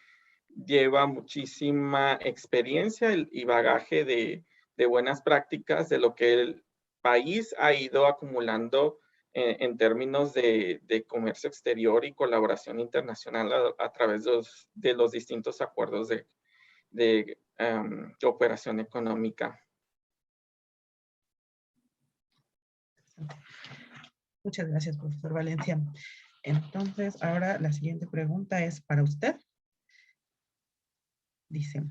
lleva muchísima experiencia y bagaje de buenas prácticas de lo que el país ha ido acumulando en términos de comercio exterior y colaboración internacional a través de los distintos acuerdos de cooperación económica. Muchas gracias, profesor Valencia. Entonces, ahora la siguiente pregunta es para usted. Dice,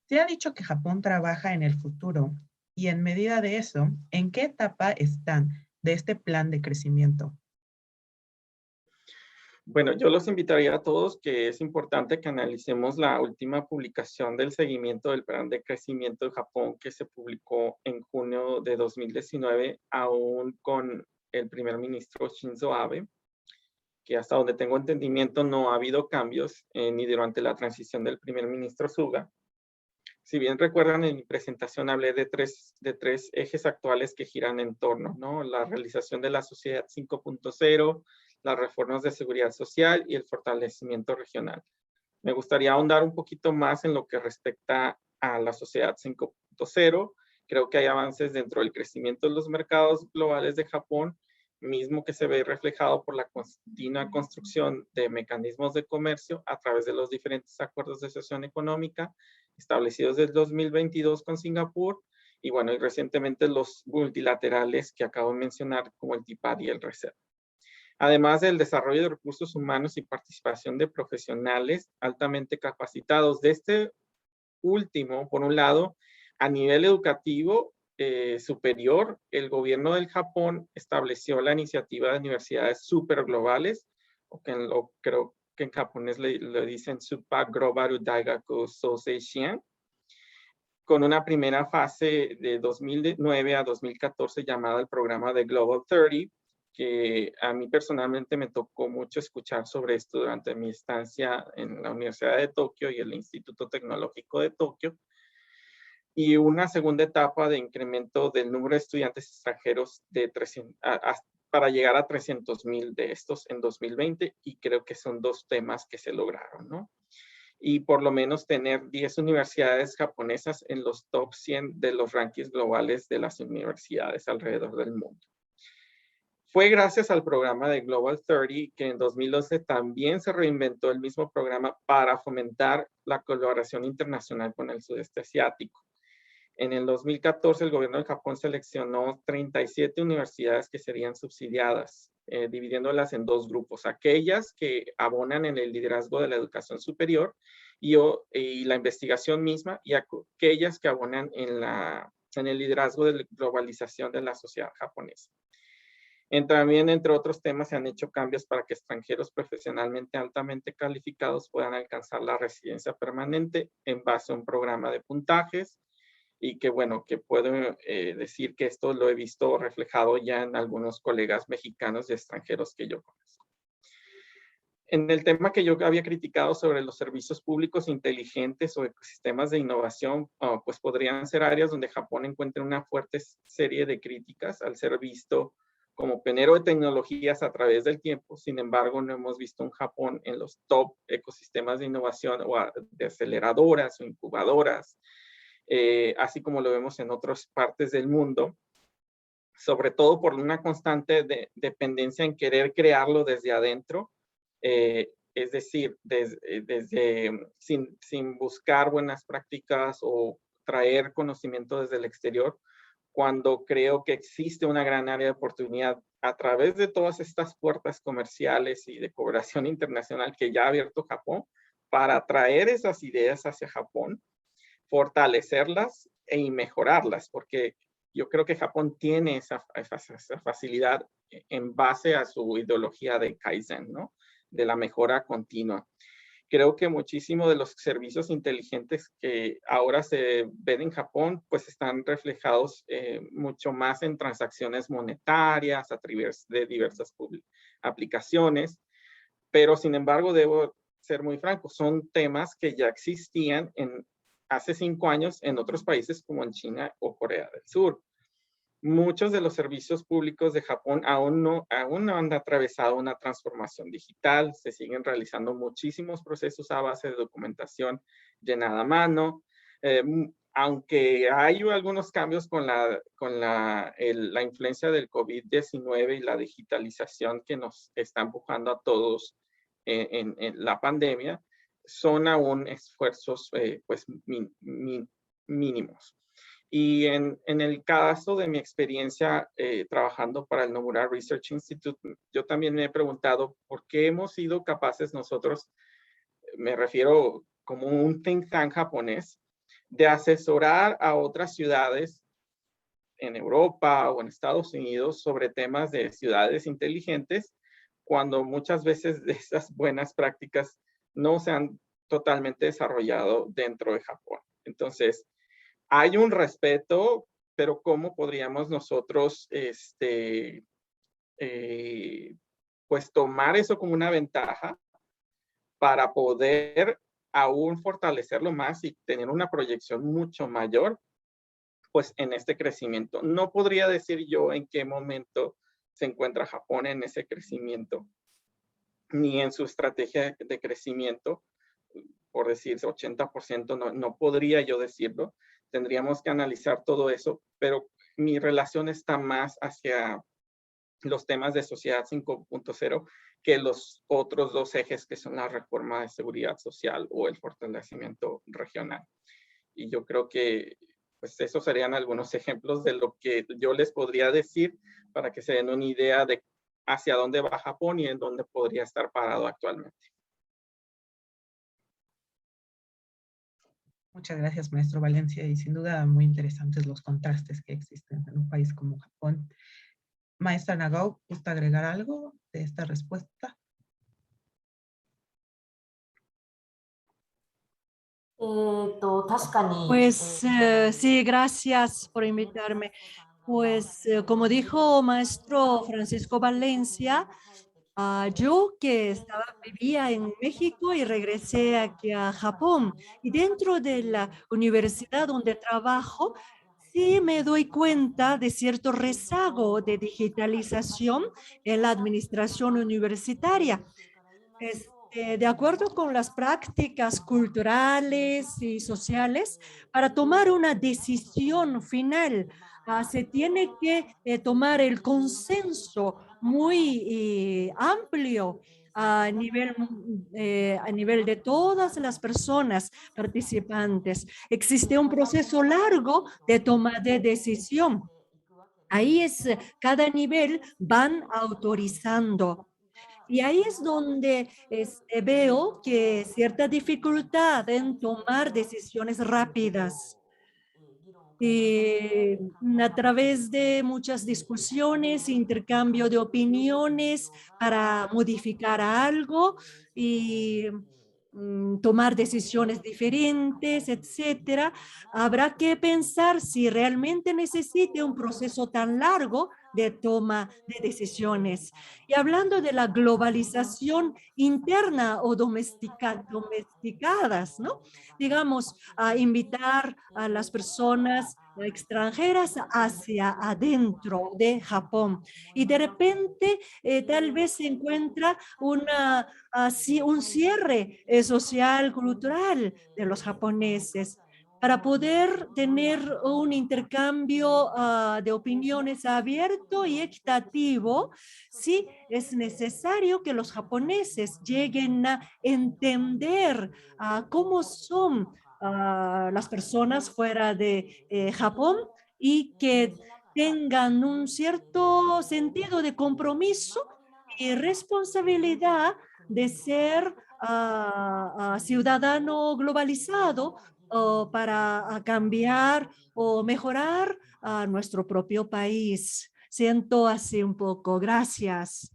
se ha dicho que Japón trabaja en el futuro y en medida de eso, ¿en qué etapa están de este plan de crecimiento? Bueno, yo los invitaría a todos que es importante que analicemos la última publicación del seguimiento del plan de crecimiento de Japón que se publicó en junio de 2019, aún con el primer ministro Shinzo Abe, que hasta donde tengo entendimiento no ha habido cambios ni durante la transición del primer ministro Suga. Si bien recuerdan, en mi presentación hablé de tres ejes actuales que giran en torno, ¿no? La realización de la sociedad 5.0, las reformas de seguridad social y el fortalecimiento regional. Me gustaría ahondar un poquito más en lo que respecta a la sociedad 5.0. Creo que hay avances dentro del crecimiento de los mercados globales de Japón, mismo que se ve reflejado por la continua construcción de mecanismos de comercio a través de los diferentes acuerdos de asociación económica establecidos desde 2022 con Singapur y bueno, y recientemente los multilaterales que acabo de mencionar como el TIPAD y el RCEP. Además del desarrollo de recursos humanos y participación de profesionales altamente capacitados. De este último, por un lado, a nivel educativo superior, el gobierno del Japón estableció la iniciativa de universidades superglobales, o que creo que en japonés le dicen Super Global Daigaku Soseishin, con una primera fase de 2009 a 2014 llamada el programa de Global 30, que a mí personalmente me tocó mucho escuchar sobre esto durante mi estancia en la Universidad de Tokio y el Instituto Tecnológico de Tokio, y una segunda etapa de incremento del número de estudiantes extranjeros de 300, para llegar a 300,000 de estos en 2020, y creo que son dos temas que se lograron, ¿no? Y por lo menos tener 10 universidades japonesas en los top 100 de los rankings globales de las universidades alrededor del mundo. Fue gracias al programa de Global 30 que en 2012 también se reinventó el mismo programa para fomentar la colaboración internacional con el sudeste asiático. En el 2014 el gobierno de Japón seleccionó 37 universidades que serían subsidiadas, dividiéndolas en dos grupos, aquellas que abonan en el liderazgo de la educación superior y la investigación misma, y aquellas que abonan en el liderazgo de la globalización de la sociedad japonesa. También, entre otros temas, se han hecho cambios para que extranjeros profesionalmente altamente calificados puedan alcanzar la residencia permanente en base a un programa de puntajes, y que bueno, que puedo decir que esto lo he visto reflejado ya en algunos colegas mexicanos y extranjeros que yo conozco. En el tema que yo había criticado sobre los servicios públicos inteligentes o ecosistemas de innovación, pues podrían ser áreas donde Japón encuentra una fuerte serie de críticas al ser visto como pionero de tecnologías a través del tiempo. Sin embargo, no hemos visto un Japón en los top ecosistemas de innovación o de aceleradoras o incubadoras, así como lo vemos en otras partes del mundo, sobre todo por una constante dependencia en querer crearlo desde adentro, es decir, sin buscar buenas prácticas o traer conocimiento desde el exterior, cuando creo que existe una gran área de oportunidad a través de todas estas puertas comerciales y de cooperación internacional que ya ha abierto Japón para traer esas ideas hacia Japón, fortalecerlas y mejorarlas, porque yo creo que Japón tiene esa facilidad en base a su ideología de Kaizen, ¿no? De la mejora continua. Creo que muchísimo de los servicios inteligentes que ahora se ven en Japón, pues están reflejados mucho más en transacciones monetarias a través de diversas aplicaciones, pero sin embargo debo ser muy franco, son temas que ya existían hace 5 años en otros países como en China o Corea del Sur. Muchos de los servicios públicos de Japón aún no han atravesado una transformación digital. Se siguen realizando muchísimos procesos a base de documentación llenada a mano. aunque hay algunos cambios con la influencia del COVID-19 y la digitalización que nos está empujando a todos en la pandemia, son aún esfuerzos pues mínimos. Y en el caso de mi experiencia trabajando para el Nomura Research Institute, yo también me he preguntado por qué hemos sido capaces nosotros, me refiero como un think tank japonés, de asesorar a otras ciudades en Europa o en Estados Unidos sobre temas de ciudades inteligentes, cuando muchas veces de esas buenas prácticas no se han totalmente desarrollado dentro de Japón. Entonces, hay un respeto, pero ¿cómo podríamos nosotros pues tomar eso como una ventaja para poder aún fortalecerlo más y tener una proyección mucho mayor pues en este crecimiento? No podría decir yo en qué momento se encuentra Japón en ese crecimiento, ni en su estrategia de crecimiento, por decir 80%, no podría yo decirlo. Tendríamos que analizar todo eso, pero mi relación está más hacia los temas de sociedad 5.0 que los otros dos ejes que son la reforma de seguridad social o el fortalecimiento regional. Y yo creo que pues esos serían algunos ejemplos de lo que yo les podría decir para que se den una idea de hacia dónde va Japón y en dónde podría estar parado actualmente. Muchas gracias, maestro Valencia, y sin duda muy interesantes los contrastes que existen en un país como Japón. Maestra Nagao, ¿gusta agregar algo de esta respuesta? Pues sí, gracias por invitarme. Pues como dijo maestro Francisco Valencia, yo que vivía en México y regresé aquí a Japón, y dentro de la universidad donde trabajo, sí me doy cuenta de cierto rezago de digitalización en la administración universitaria. De acuerdo con las prácticas culturales y sociales, para tomar una decisión final, se tiene que tomar el consenso muy amplio a nivel de todas las personas participantes. Existe un proceso largo de toma de decisión. Ahí cada nivel van autorizando. Y ahí es donde veo que cierta dificultad en tomar decisiones rápidas. A través de muchas discusiones, intercambio de opiniones para modificar algo y tomar decisiones diferentes, etcétera, habrá que pensar si realmente necesite un proceso tan largo de toma de decisiones. Y hablando de la globalización interna o domesticadas, ¿no? Digamos, a invitar a las personas extranjeras hacia adentro de Japón. Y de repente, tal vez se encuentra un cierre social, cultural de los japoneses. Para poder tener un intercambio de opiniones abierto y equitativo, sí es necesario que los japoneses lleguen a entender cómo son las personas fuera de Japón y que tengan un cierto sentido de compromiso y responsabilidad de ser ciudadano globalizado para cambiar o mejorar nuestro propio país. Siento así un poco. Gracias.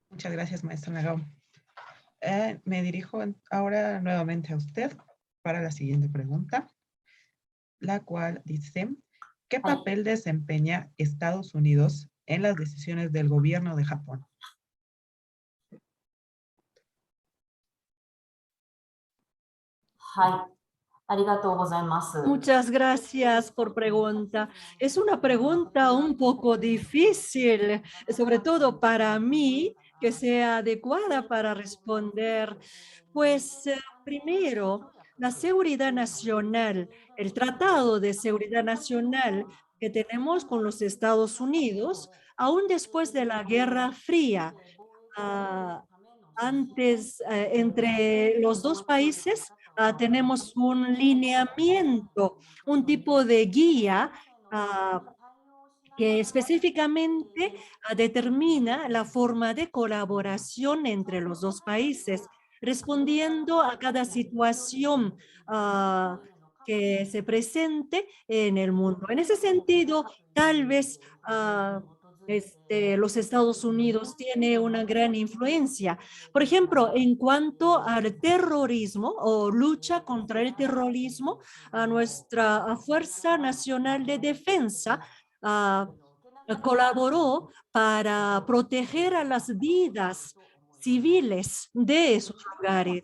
Muchas gracias, maestra Nagao. Me dirijo ahora nuevamente a usted para la siguiente pregunta, la cual dice, ¿qué papel desempeña Estados Unidos en las decisiones del gobierno de Japón? Muchas gracias por pregunta. Es una pregunta un poco difícil, sobre todo para mí, que sea adecuada para responder. Pues primero, la seguridad nacional, el Tratado de Seguridad Nacional que tenemos con los Estados Unidos, aún después de la Guerra Fría, antes, entre los dos países, tenemos un lineamiento, un tipo de guía que específicamente determina la forma de colaboración entre los dos países, respondiendo a cada situación que se presente en el mundo. En ese sentido, tal vez los Estados Unidos tiene una gran influencia. Por ejemplo, en cuanto al terrorismo o lucha contra el terrorismo, a nuestra Fuerza Nacional de Defensa colaboró para proteger a las vidas civiles de esos lugares.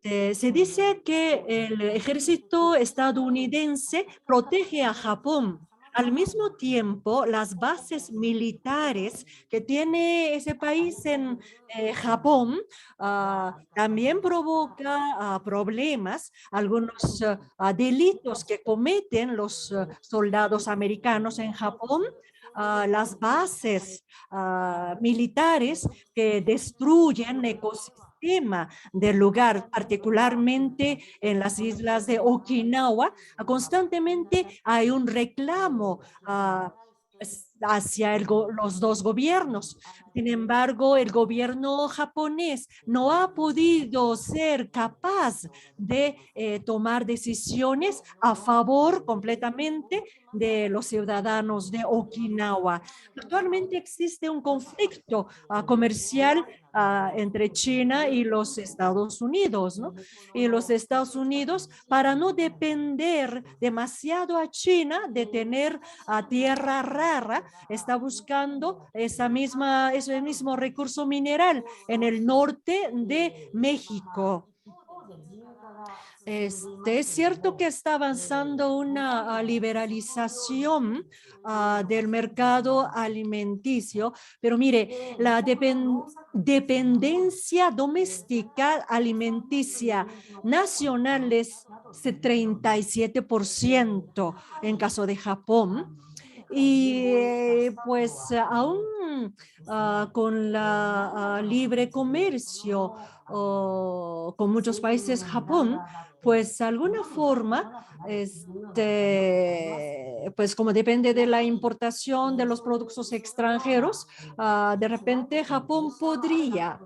Se dice que el ejército estadounidense protege a Japón. Al mismo tiempo, las bases militares que tiene ese país en Japón también provoca problemas, algunos delitos que cometen los soldados americanos en Japón, las bases militares que destruyen ecosistemas del lugar, particularmente en las islas de Okinawa. Constantemente hay un reclamo hacia los dos gobiernos. Sin embargo, el gobierno japonés no ha podido ser capaz de tomar decisiones a favor completamente de los ciudadanos de Okinawa. Actualmente existe un conflicto comercial entre China y los Estados Unidos, ¿no? Y los Estados Unidos, para no depender demasiado a China de tener tierra rara, está buscando ese mismo recurso mineral en el norte de México. Es cierto que está avanzando una liberalización del mercado alimenticio, pero mire, la dependencia doméstica alimenticia nacional es 37% en caso de Japón. Y pues aún con la libre comercio con muchos países, Japón, pues de alguna forma, pues como depende de la importación de los productos extranjeros, de repente Japón podría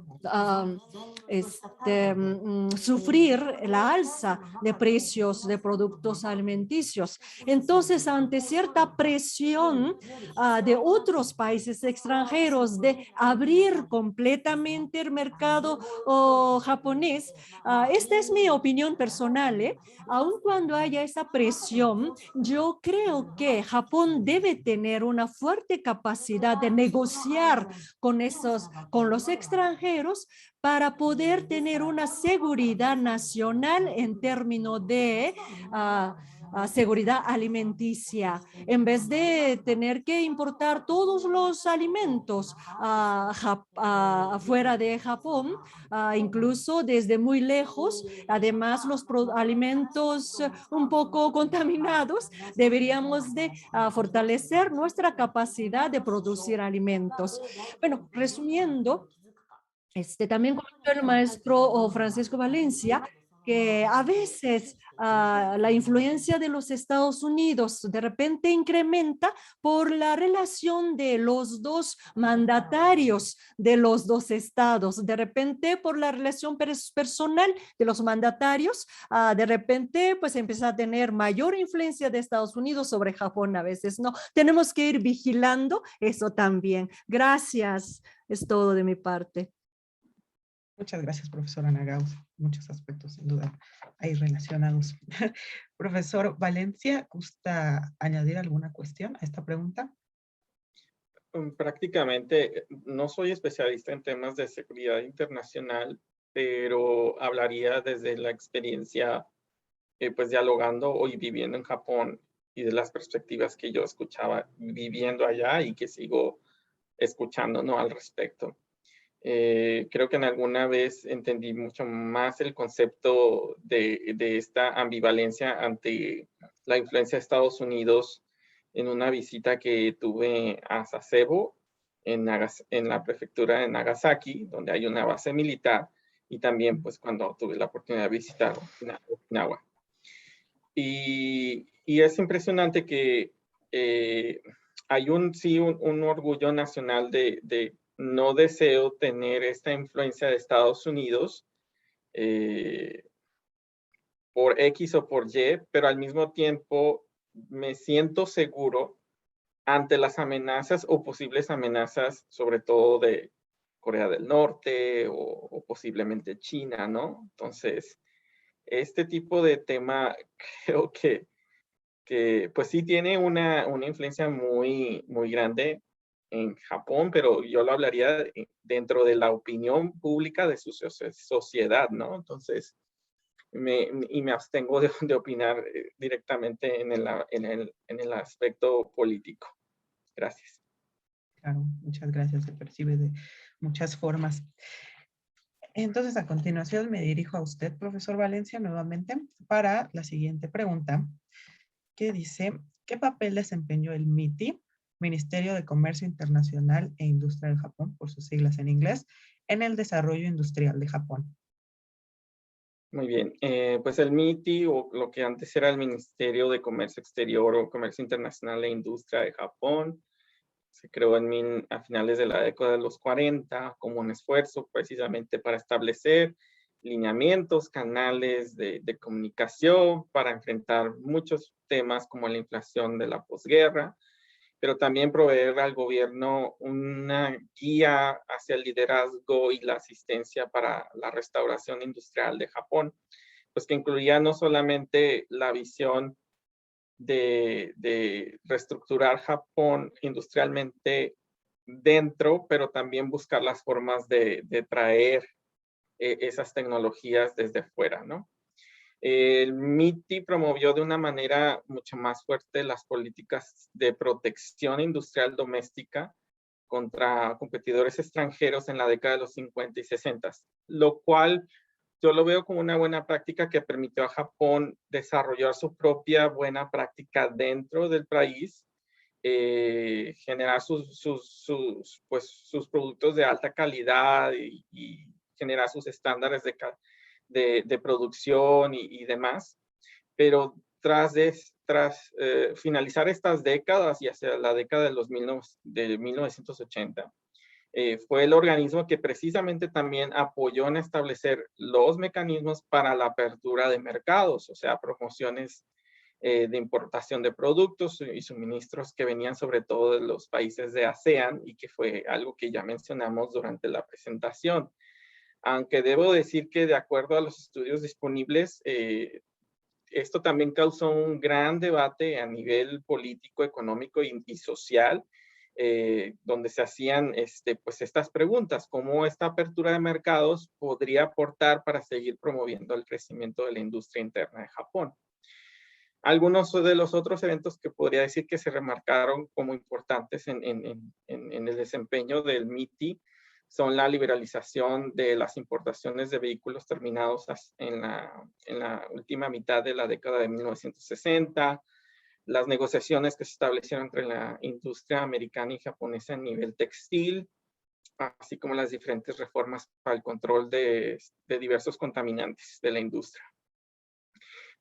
sufrir la alza de precios de productos alimenticios. Entonces, ante cierta presión de otros países extranjeros de abrir completamente el mercado japonés, esta es mi opinión personal, aun cuando haya esa presión, yo creo que Japón debe tener una fuerte capacidad de negociar con los extranjeros para poder tener una seguridad nacional en términos de seguridad alimenticia, en vez de tener que importar todos los alimentos afuera de Japón, incluso desde muy lejos. Además, los alimentos un poco contaminados, deberíamos de fortalecer nuestra capacidad de producir alimentos. Bueno, resumiendo, también comentó el maestro Francisco Valencia que a veces la influencia de los Estados Unidos de repente incrementa por la relación de los dos mandatarios de los dos estados, de repente por la relación personal de los mandatarios, de repente pues empieza a tener mayor influencia de Estados Unidos sobre Japón a veces, ¿no? Tenemos que ir vigilando eso también. Gracias, es todo de mi parte. Muchas gracias, profesora Nagaos. Muchos aspectos, sin duda, ahí relacionados. Profesor Valencia, ¿gusta añadir alguna cuestión a esta pregunta? Prácticamente, no soy especialista en temas de seguridad internacional, pero hablaría desde la experiencia, pues dialogando y viviendo en Japón y de las perspectivas que yo escuchaba viviendo allá y que sigo escuchando, ¿no? Al respecto. Creo que en alguna vez entendí mucho más el concepto de esta ambivalencia ante la influencia de Estados Unidos en una visita que tuve a Sasebo, en la prefectura de Nagasaki, donde hay una base militar, y también pues cuando tuve la oportunidad de visitar Okinawa. Y es impresionante que hay un orgullo nacional de no deseo tener esta influencia de Estados Unidos por X o por Y, pero al mismo tiempo me siento seguro ante las amenazas o posibles amenazas, sobre todo de Corea del Norte o posiblemente China, ¿no? Entonces, este tipo de tema creo que pues sí tiene una influencia muy, muy grande en Japón, pero yo lo hablaría dentro de la opinión pública de su sociedad, ¿no? Entonces, me abstengo de opinar directamente en el aspecto político. Gracias. Claro, muchas gracias. Se percibe de muchas formas. Entonces, a continuación me dirijo a usted, profesor Valencia, nuevamente para la siguiente pregunta, que dice, ¿qué papel desempeñó el MITI, Ministerio de Comercio Internacional e Industria del Japón, por sus siglas en inglés, en el desarrollo industrial de Japón? Muy bien, pues el MITI, o lo que antes era el Ministerio de Comercio Exterior o Comercio Internacional e Industria de Japón, se creó a finales de la década de los 40 como un esfuerzo precisamente para establecer lineamientos, canales de comunicación para enfrentar muchos temas como la inflación de la posguerra, pero también proveer al gobierno una guía hacia el liderazgo y la asistencia para la restauración industrial de Japón, pues que incluía no solamente la visión de reestructurar Japón industrialmente dentro, pero también buscar las formas de traer esas tecnologías desde fuera, ¿no? El MITI promovió de una manera mucho más fuerte las políticas de protección industrial doméstica contra competidores extranjeros en la década de los 50 y 60, lo cual yo lo veo como una buena práctica que permitió a Japón desarrollar su propia buena práctica dentro del país, generar sus productos de alta calidad y generar sus estándares de producción y demás. Pero tras finalizar estas décadas y hacia la década de 1980, fue el organismo que precisamente también apoyó en establecer los mecanismos para la apertura de mercados, o sea, promociones de importación de productos y suministros que venían sobre todo de los países de ASEAN y que fue algo que ya mencionamos durante la presentación. Aunque debo decir que de acuerdo a los estudios disponibles, esto también causó un gran debate a nivel político, económico y social, donde se hacían pues estas preguntas, ¿cómo esta apertura de mercados podría aportar para seguir promoviendo el crecimiento de la industria interna de Japón? Algunos de los otros eventos que podría decir que se remarcaron como importantes en el desempeño del MITI son la liberalización de las importaciones de vehículos terminados en la última mitad de la década de 1960, las negociaciones que se establecieron entre la industria americana y japonesa a nivel textil, así como las diferentes reformas para el control de diversos contaminantes de la industria.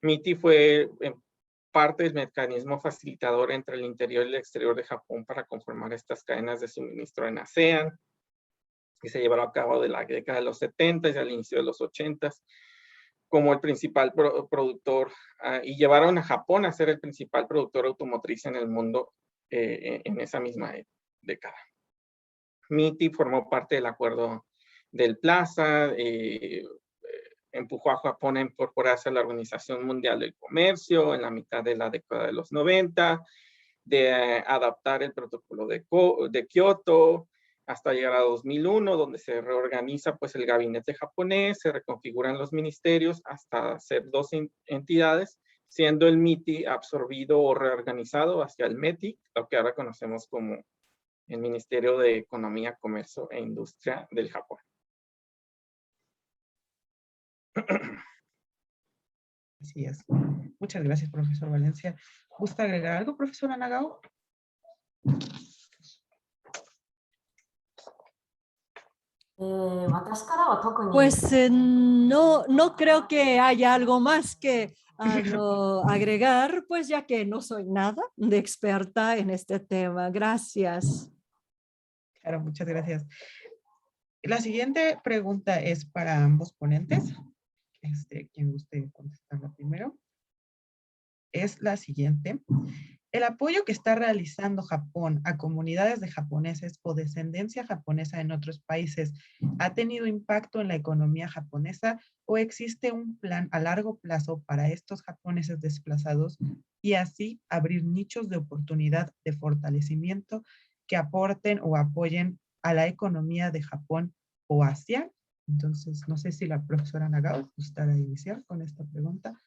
MITI fue parte del mecanismo facilitador entre el interior y el exterior de Japón para conformar estas cadenas de suministro en ASEAN, que se llevaron a cabo de la década de los 70 y al inicio de los 80 como el principal productor, y llevaron a Japón a ser el principal productor automotriz en el mundo en esa misma década. MITI formó parte del acuerdo del Plaza, empujó a Japón a incorporarse a la Organización Mundial del Comercio en la mitad de la década de los 90, de adaptar el protocolo de Kioto hasta llegar a 2001, donde se reorganiza pues el gabinete japonés, se reconfiguran los ministerios hasta ser dos entidades, siendo el MITI absorbido o reorganizado hacia el METI, lo que ahora conocemos como el Ministerio de Economía, Comercio e Industria del Japón. Así es. Muchas gracias, profesor Valencia. ¿Gusta agregar algo, profesora Nagao? Pues no creo que haya algo más que agregar, pues ya que no soy nada de experta en este tema. Gracias. Claro, muchas gracias. La siguiente pregunta es para ambos ponentes. Quien guste contestarla primero. Es la siguiente. El apoyo que está realizando Japón a comunidades de japoneses o descendencia japonesa en otros países ha tenido impacto en la economía japonesa o existe un plan a largo plazo para estos japoneses desplazados y así abrir nichos de oportunidad de fortalecimiento que aporten o apoyen a la economía de Japón o Asia? Entonces, no sé si la profesora Nagao gustará iniciar con esta pregunta.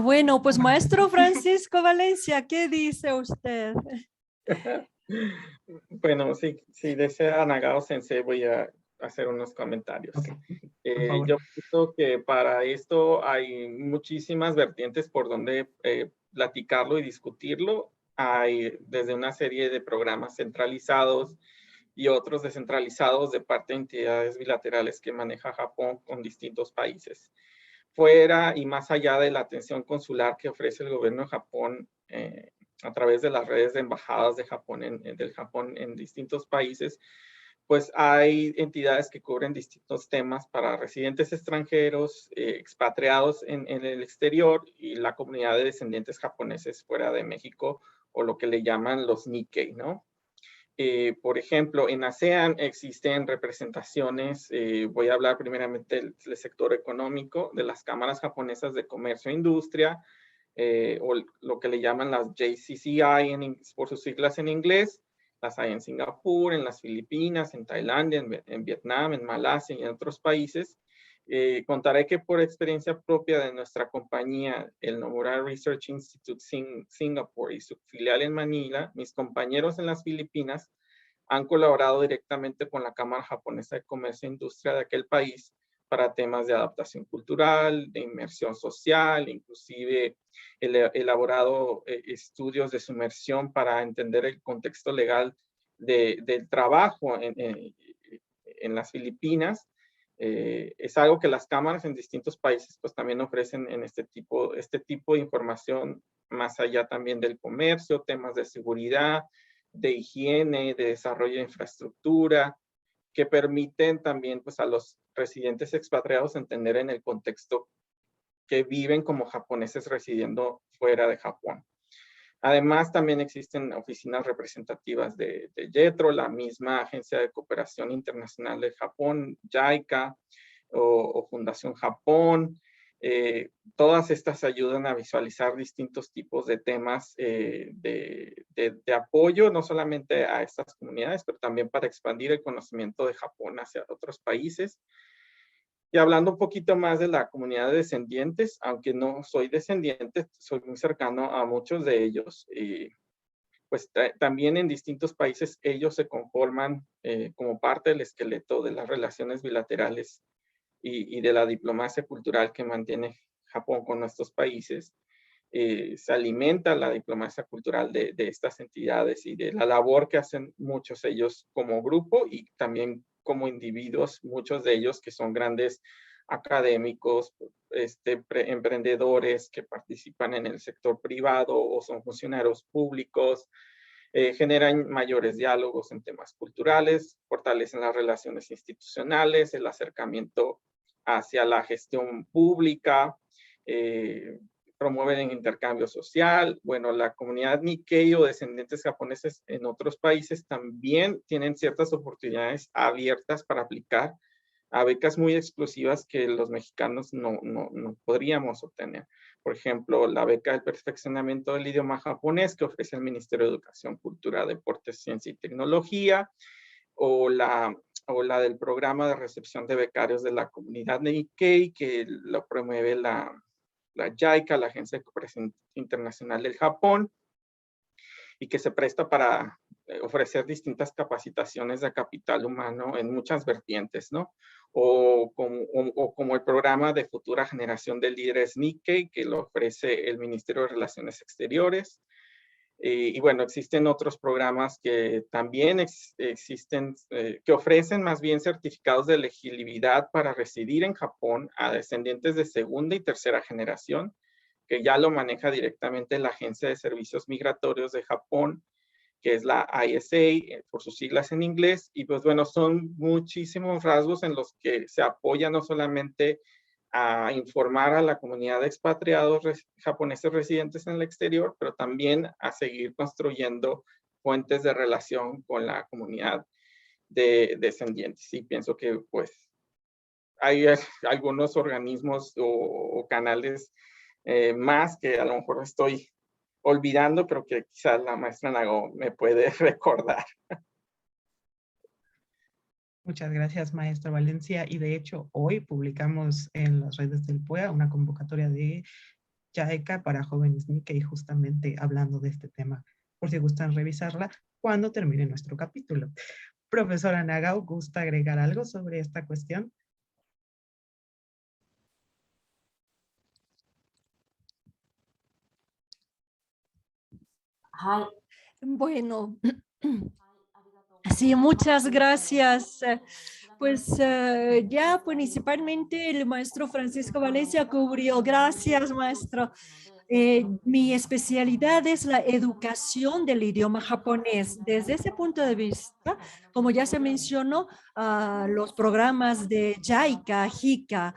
Bueno, pues maestro Francisco Valencia, ¿qué dice usted? Bueno, si desea Nagao Sensei, voy a hacer unos comentarios. Ok, por favor. Yo pienso que para esto hay muchísimas vertientes por donde platicarlo y discutirlo. Hay desde una serie de programas centralizados y otros descentralizados de parte de entidades bilaterales que maneja Japón con distintos países. Fuera y más allá de la atención consular que ofrece el gobierno de Japón a través de las redes de embajadas de Japón del Japón en distintos países, pues hay entidades que cubren distintos temas para residentes extranjeros, expatriados en el exterior y la comunidad de descendientes japoneses fuera de México, o lo que le llaman los Nikkei, ¿no? Por ejemplo, en ASEAN existen representaciones, voy a hablar primeramente del sector económico, de las cámaras japonesas de comercio e industria, o lo que le llaman las JCCI por sus siglas en inglés. Las hay en Singapur, en las Filipinas, en Tailandia, en Vietnam, en Malasia y en otros países. Contaré que por experiencia propia de nuestra compañía, el Nomura Research Institute Singapore y su filial en Manila, mis compañeros en las Filipinas han colaborado directamente con la Cámara Japonesa de Comercio e Industria de aquel país para temas de adaptación cultural, de inmersión social, inclusive elaborado estudios de sumersión para entender el contexto legal del trabajo en las Filipinas. Es algo que las cámaras en distintos países pues también ofrecen en este tipo de información, más allá también del comercio, temas de seguridad, de higiene, de desarrollo de infraestructura, que permiten también pues a los residentes expatriados entender en el contexto que viven como japoneses residiendo fuera de Japón. Además, también existen oficinas representativas de JETRO, la misma Agencia de Cooperación Internacional de Japón, JICA, o Fundación Japón. Todas estas ayudan a visualizar distintos tipos de temas de apoyo, no solamente a estas comunidades, pero también para expandir el conocimiento de Japón hacia otros países. Y hablando un poquito más de la comunidad de descendientes, aunque no soy descendiente, soy muy cercano a muchos de ellos. Pues también en distintos países ellos se conforman como parte del esqueleto de las relaciones bilaterales y de la diplomacia cultural que mantiene Japón con nuestros países. Se alimenta la diplomacia cultural de estas entidades y de la labor que hacen muchos de ellos como grupo y también como individuos, muchos de ellos que son grandes académicos, emprendedores que participan en el sector privado o son funcionarios públicos, generan mayores diálogos en temas culturales, fortalecen las relaciones institucionales, el acercamiento hacia la gestión pública, promueven el intercambio social. Bueno, la comunidad Nikkei o descendientes japoneses en otros países también tienen ciertas oportunidades abiertas para aplicar a becas muy exclusivas que los mexicanos no podríamos obtener. Por ejemplo, la beca del perfeccionamiento del idioma japonés que ofrece el Ministerio de Educación, Cultura, Deportes, Ciencia y Tecnología, o la o la del programa de recepción de becarios de la comunidad Nikkei, que lo promueve la JICA, la Agencia de Cooperación Internacional del Japón, y que se presta para ofrecer distintas capacitaciones de capital humano en muchas vertientes, ¿no? O como el programa de futura generación de líderes Nikkei, que lo ofrece el Ministerio de Relaciones Exteriores. Y bueno, existen otros programas que también existen, que ofrecen más bien certificados de elegibilidad para residir en Japón a descendientes de segunda y tercera generación, que ya lo maneja directamente la Agencia de Servicios Migratorios de Japón, que es la ISA, por sus siglas en inglés. Y pues bueno, son muchísimos rasgos en los que se apoya no solamente a informar a la comunidad de expatriados japoneses residentes en el exterior, pero también a seguir construyendo fuentes de relación con la comunidad de descendientes. Y pienso que pues hay algunos organismos o canales más que a lo mejor estoy olvidando, pero que quizás la maestra Nagao me puede recordar. Muchas gracias, maestra Valencia. Y de hecho, hoy publicamos en las redes del PUEA una convocatoria de JICA para jóvenes Nikkei, justamente hablando de este tema, por si gustan revisarla cuando termine nuestro capítulo. Profesora Nagao, ¿gusta agregar algo sobre esta cuestión? Bueno, sí, muchas gracias. Pues ya principalmente el maestro Francisco Valencia cubrió. Gracias, maestro. Mi especialidad es la educación del idioma japonés. Desde ese punto de vista, como ya se mencionó, los programas de JICA, JICA,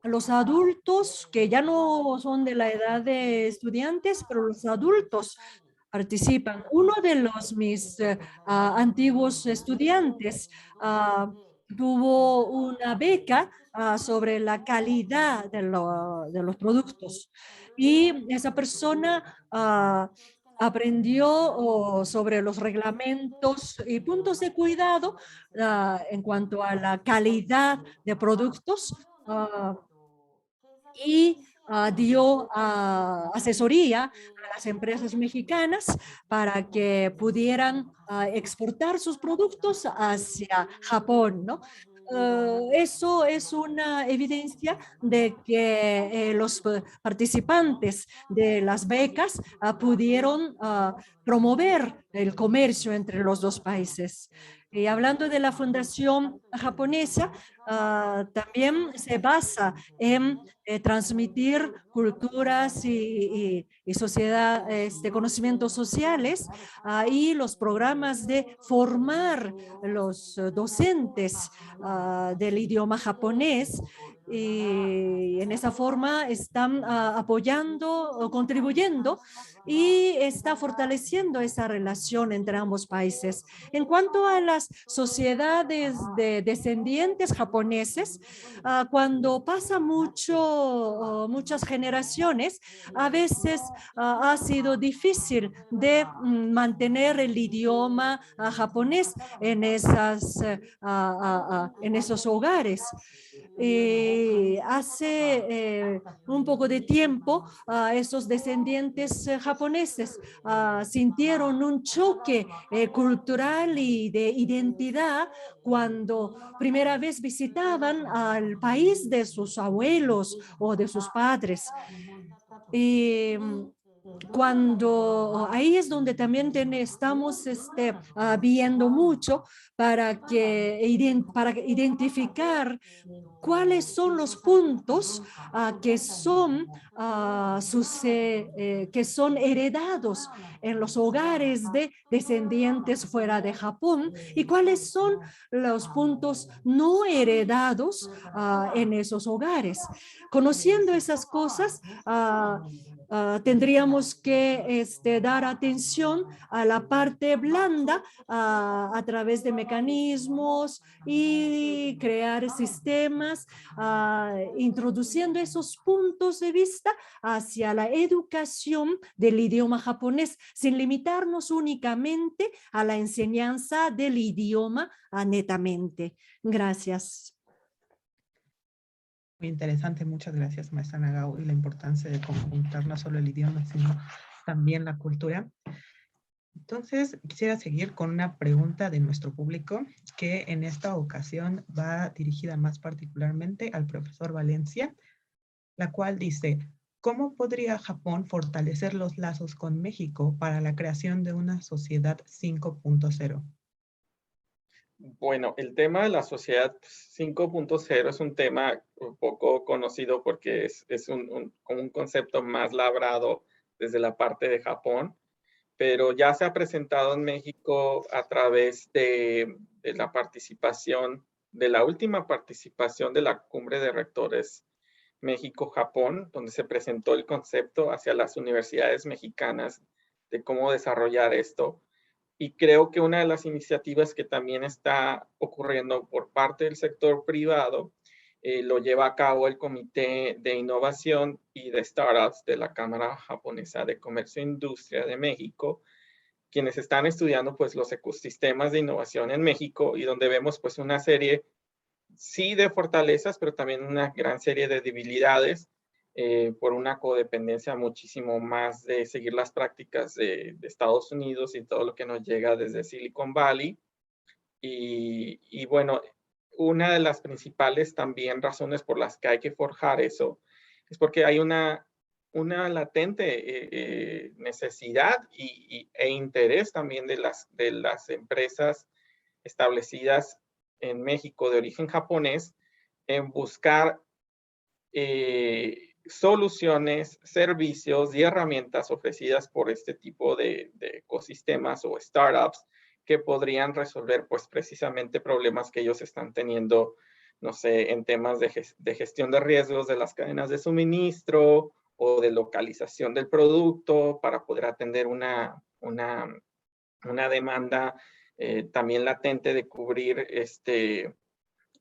los adultos que ya no son de la edad de estudiantes, pero los adultos participan. Uno de mis antiguos estudiantes tuvo una beca sobre la calidad de los productos y esa persona aprendió sobre los reglamentos y puntos de cuidado en cuanto a la calidad de productos y dio asesoría a las empresas mexicanas para que pudieran exportar sus productos hacia Japón, ¿no? Eso es una evidencia de que los participantes de las becas pudieron promover el comercio entre los dos países. Y hablando de la fundación japonesa, también se basa en transmitir culturas y sociedad, conocimientos sociales y los programas de formar los docentes del idioma japonés. Y en esa forma están apoyando o contribuyendo y está fortaleciendo esa relación entre ambos países. En cuanto a las sociedades de descendientes japoneses, cuando pasa muchas generaciones, a veces ha sido difícil de mantener el idioma japonés en esos hogares. Hace un poco de tiempo, esos descendientes japoneses sintieron un choque cultural y de identidad cuando primera vez visitaban al país de sus abuelos o de sus padres. Y cuando ahí es donde también estamos viendo mucho para identificar cuáles son los puntos que son heredados en los hogares de descendientes fuera de Japón y cuáles son los puntos no heredados en esos hogares. Conociendo esas cosas, tendríamos que dar atención a la parte blanda a través de mecanismos y crear sistemas, introduciendo esos puntos de vista hacia la educación del idioma japonés, sin limitarnos únicamente a la enseñanza del idioma netamente. Gracias. Muy interesante, muchas gracias, maestra Nagao, y la importancia de conjuntar no solo el idioma, sino también la cultura. Entonces, quisiera seguir con una pregunta de nuestro público, que en esta ocasión va dirigida más particularmente al profesor Valencia, la cual dice: ¿cómo podría Japón fortalecer los lazos con México para la creación de una sociedad 5.0? Bueno, el tema de la sociedad 5.0 es un tema un poco conocido porque es un concepto más labrado desde la parte de Japón, pero ya se ha presentado en México a través de la participación, de la última participación de la Cumbre de Rectores México-Japón, donde se presentó el concepto hacia las universidades mexicanas de cómo desarrollar esto. Y creo que una de las iniciativas que también está ocurriendo por parte del sector privado lo lleva a cabo el Comité de Innovación y de Startups de la Cámara Japonesa de Comercio e Industria de México, quienes están estudiando pues los ecosistemas de innovación en México y donde vemos pues una serie, sí, de fortalezas, pero también una gran serie de debilidades por una codependencia muchísimo más de seguir las prácticas de Estados Unidos y todo lo que nos llega desde Silicon Valley. Y bueno, una de las principales también razones por las que hay que forjar eso es porque hay una latente necesidad e interés también de las empresas establecidas en México de origen japonés en buscar soluciones, servicios y herramientas ofrecidas por este tipo de ecosistemas o startups que podrían resolver pues precisamente problemas que ellos están teniendo, no sé, en temas de gestión de riesgos de las cadenas de suministro o de localización del producto para poder atender una demanda también latente de cubrir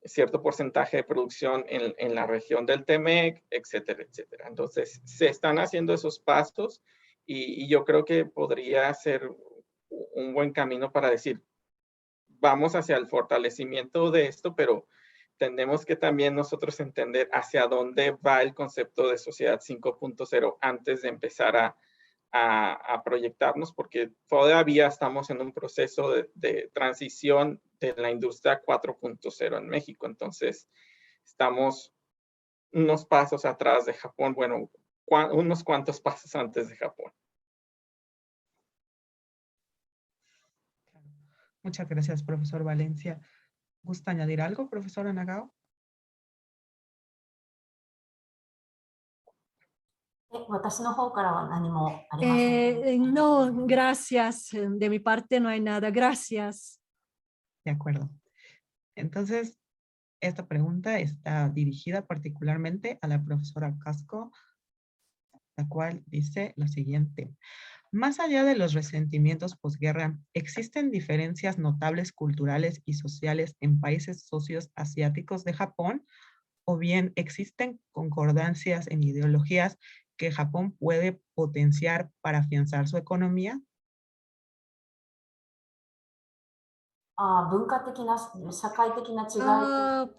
cierto porcentaje de producción en la región del TEMEC, etcétera, etcétera. Entonces, se están haciendo esos pasos y yo creo que podría ser un buen camino para decir, vamos hacia el fortalecimiento de esto, pero tenemos que también nosotros entender hacia dónde va el concepto de sociedad 5.0 antes de empezar a proyectarnos, porque todavía estamos en un proceso de transición de la industria 4.0 en México. Entonces, estamos unos pasos atrás de Japón, bueno, unos cuantos pasos antes de Japón. Muchas gracias, profesor Valencia. ¿Gusta añadir algo, profesora Nagao? No, gracias. De mi parte no hay nada. Gracias. De acuerdo. Entonces, esta pregunta está dirigida particularmente a la profesora Casco, la cual dice lo siguiente: más allá de los resentimientos posguerra, ¿existen diferencias notables culturales y sociales en países socios asiáticos de Japón? ¿O bien existen concordancias en ideologías que Japón puede potenciar para afianzar su economía?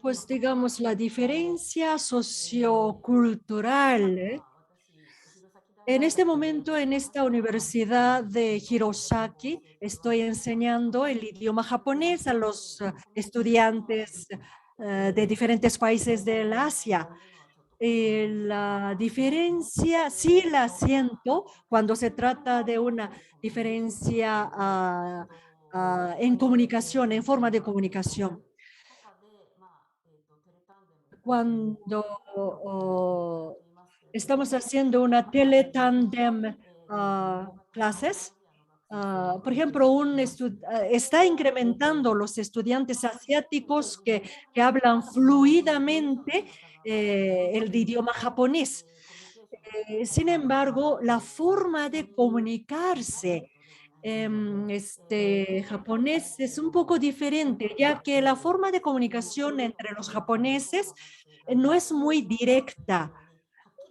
Pues digamos, la diferencia sociocultural. En este momento, en esta universidad de Hirosaki, estoy enseñando el idioma japonés a los estudiantes de diferentes países del Asia. La diferencia sí la siento cuando se trata de una diferencia en comunicación, en forma de comunicación. Cuando estamos haciendo una teletandem clases, por ejemplo, está incrementando los estudiantes asiáticos que hablan fluidamente el idioma japonés. Sin embargo, la forma de comunicarse japonés es un poco diferente, ya que la forma de comunicación entre los japoneses no es muy directa.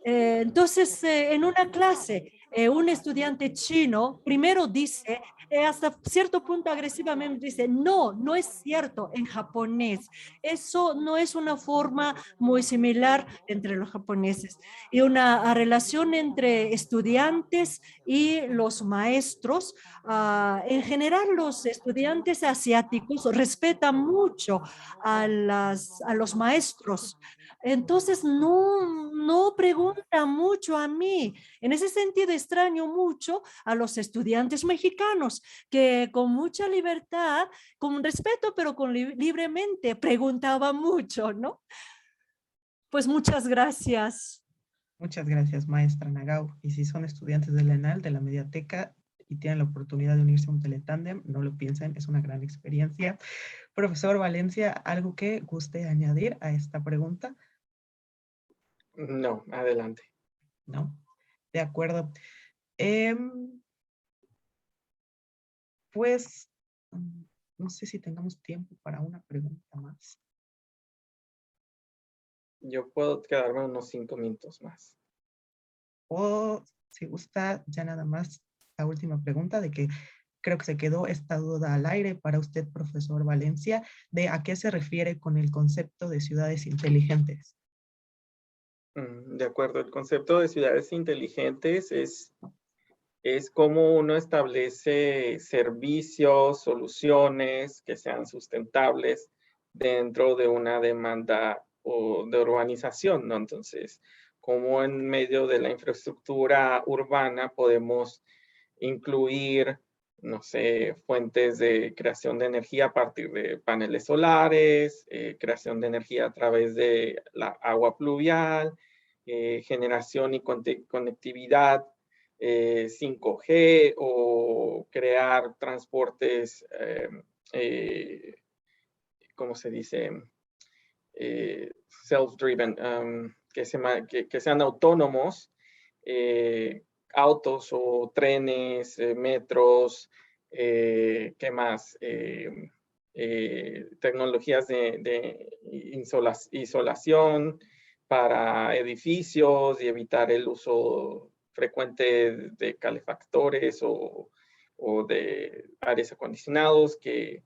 Entonces, en una clase, un estudiante chino primero dice, hasta cierto punto agresivamente dice, no, no es cierto en japonés. Eso no es una forma muy similar entre los japoneses. Y una relación entre estudiantes y los maestros, en general los estudiantes asiáticos respetan mucho a los maestros. Entonces, no pregunta mucho a mí. En ese sentido, extraño mucho a los estudiantes mexicanos que con mucha libertad, con respeto, pero libremente preguntaban mucho, ¿no? Pues muchas gracias. Muchas gracias, maestra Nagao. Y si son estudiantes de la ENAL, de la Mediateca, y tienen la oportunidad de unirse a un teletándem, no lo piensen, es una gran experiencia. Profesor Valencia, ¿algo que guste añadir a esta pregunta? No, adelante. No, de acuerdo. Pues, no sé si tengamos tiempo para una pregunta más. Yo puedo quedarme unos 5 minutos más. O si gusta, ya nada más la última pregunta de que creo que se quedó esta duda al aire para usted, profesor Valencia, de a qué se refiere con el concepto de ciudades inteligentes. De acuerdo, el concepto de ciudades inteligentes es cómo uno establece servicios, soluciones que sean sustentables dentro de una demanda o de urbanización, ¿no? Entonces, cómo en medio de la infraestructura urbana podemos incluir, no sé, fuentes de creación de energía a partir de paneles solares, creación de energía a través de la agua pluvial, generación y conectividad 5G o crear transportes, ¿cómo se dice? Self-driven, que sean autónomos, autos o trenes, metros, ¿qué más? Tecnologías de isolación para edificios y evitar el uso frecuente de calefactores o de aires acondicionados, que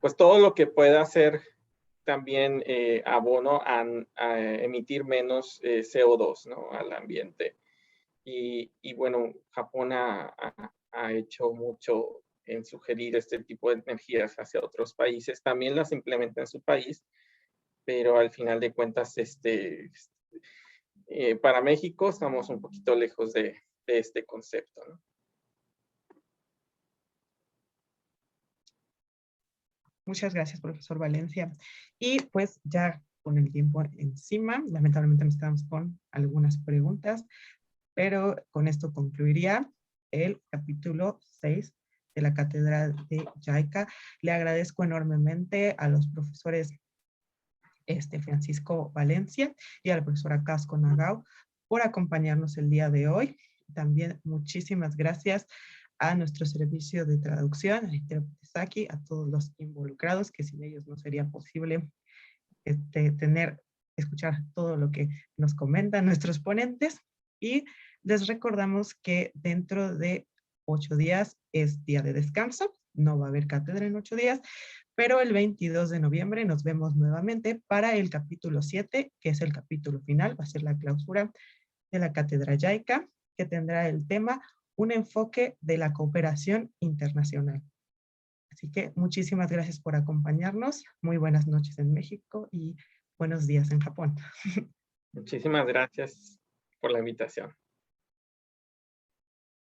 pues todo lo que pueda hacer también abono a emitir menos CO2, ¿no? Al ambiente. Y bueno, Japón ha hecho mucho en sugerir este tipo de energías hacia otros países. También las implementa en su país, pero al final de cuentas, para México estamos un poquito lejos de este concepto, ¿no? Muchas gracias, profesor Valencia. Y pues ya con el tiempo encima, lamentablemente nos quedamos con algunas preguntas, pero con esto concluiría el capítulo 6 de la Cátedra de JICA. Le agradezco enormemente a los profesores Francisco Valencia y a la profesora Casco Nagao por acompañarnos el día de hoy. También muchísimas gracias a nuestro servicio de traducción, a intérprete Saki, a todos los involucrados, que sin ellos no sería posible escuchar todo lo que nos comentan nuestros ponentes. Y les recordamos que dentro de 8 días es día de descanso, no va a haber cátedra en 8 días, pero el 22 de noviembre nos vemos nuevamente para el capítulo 7, que es el capítulo final, va a ser la clausura de la Cátedra JICA, que tendrá el tema un enfoque de la cooperación internacional. Así que muchísimas gracias por acompañarnos. Muy buenas noches en México y buenos días en Japón. Muchísimas gracias por la invitación.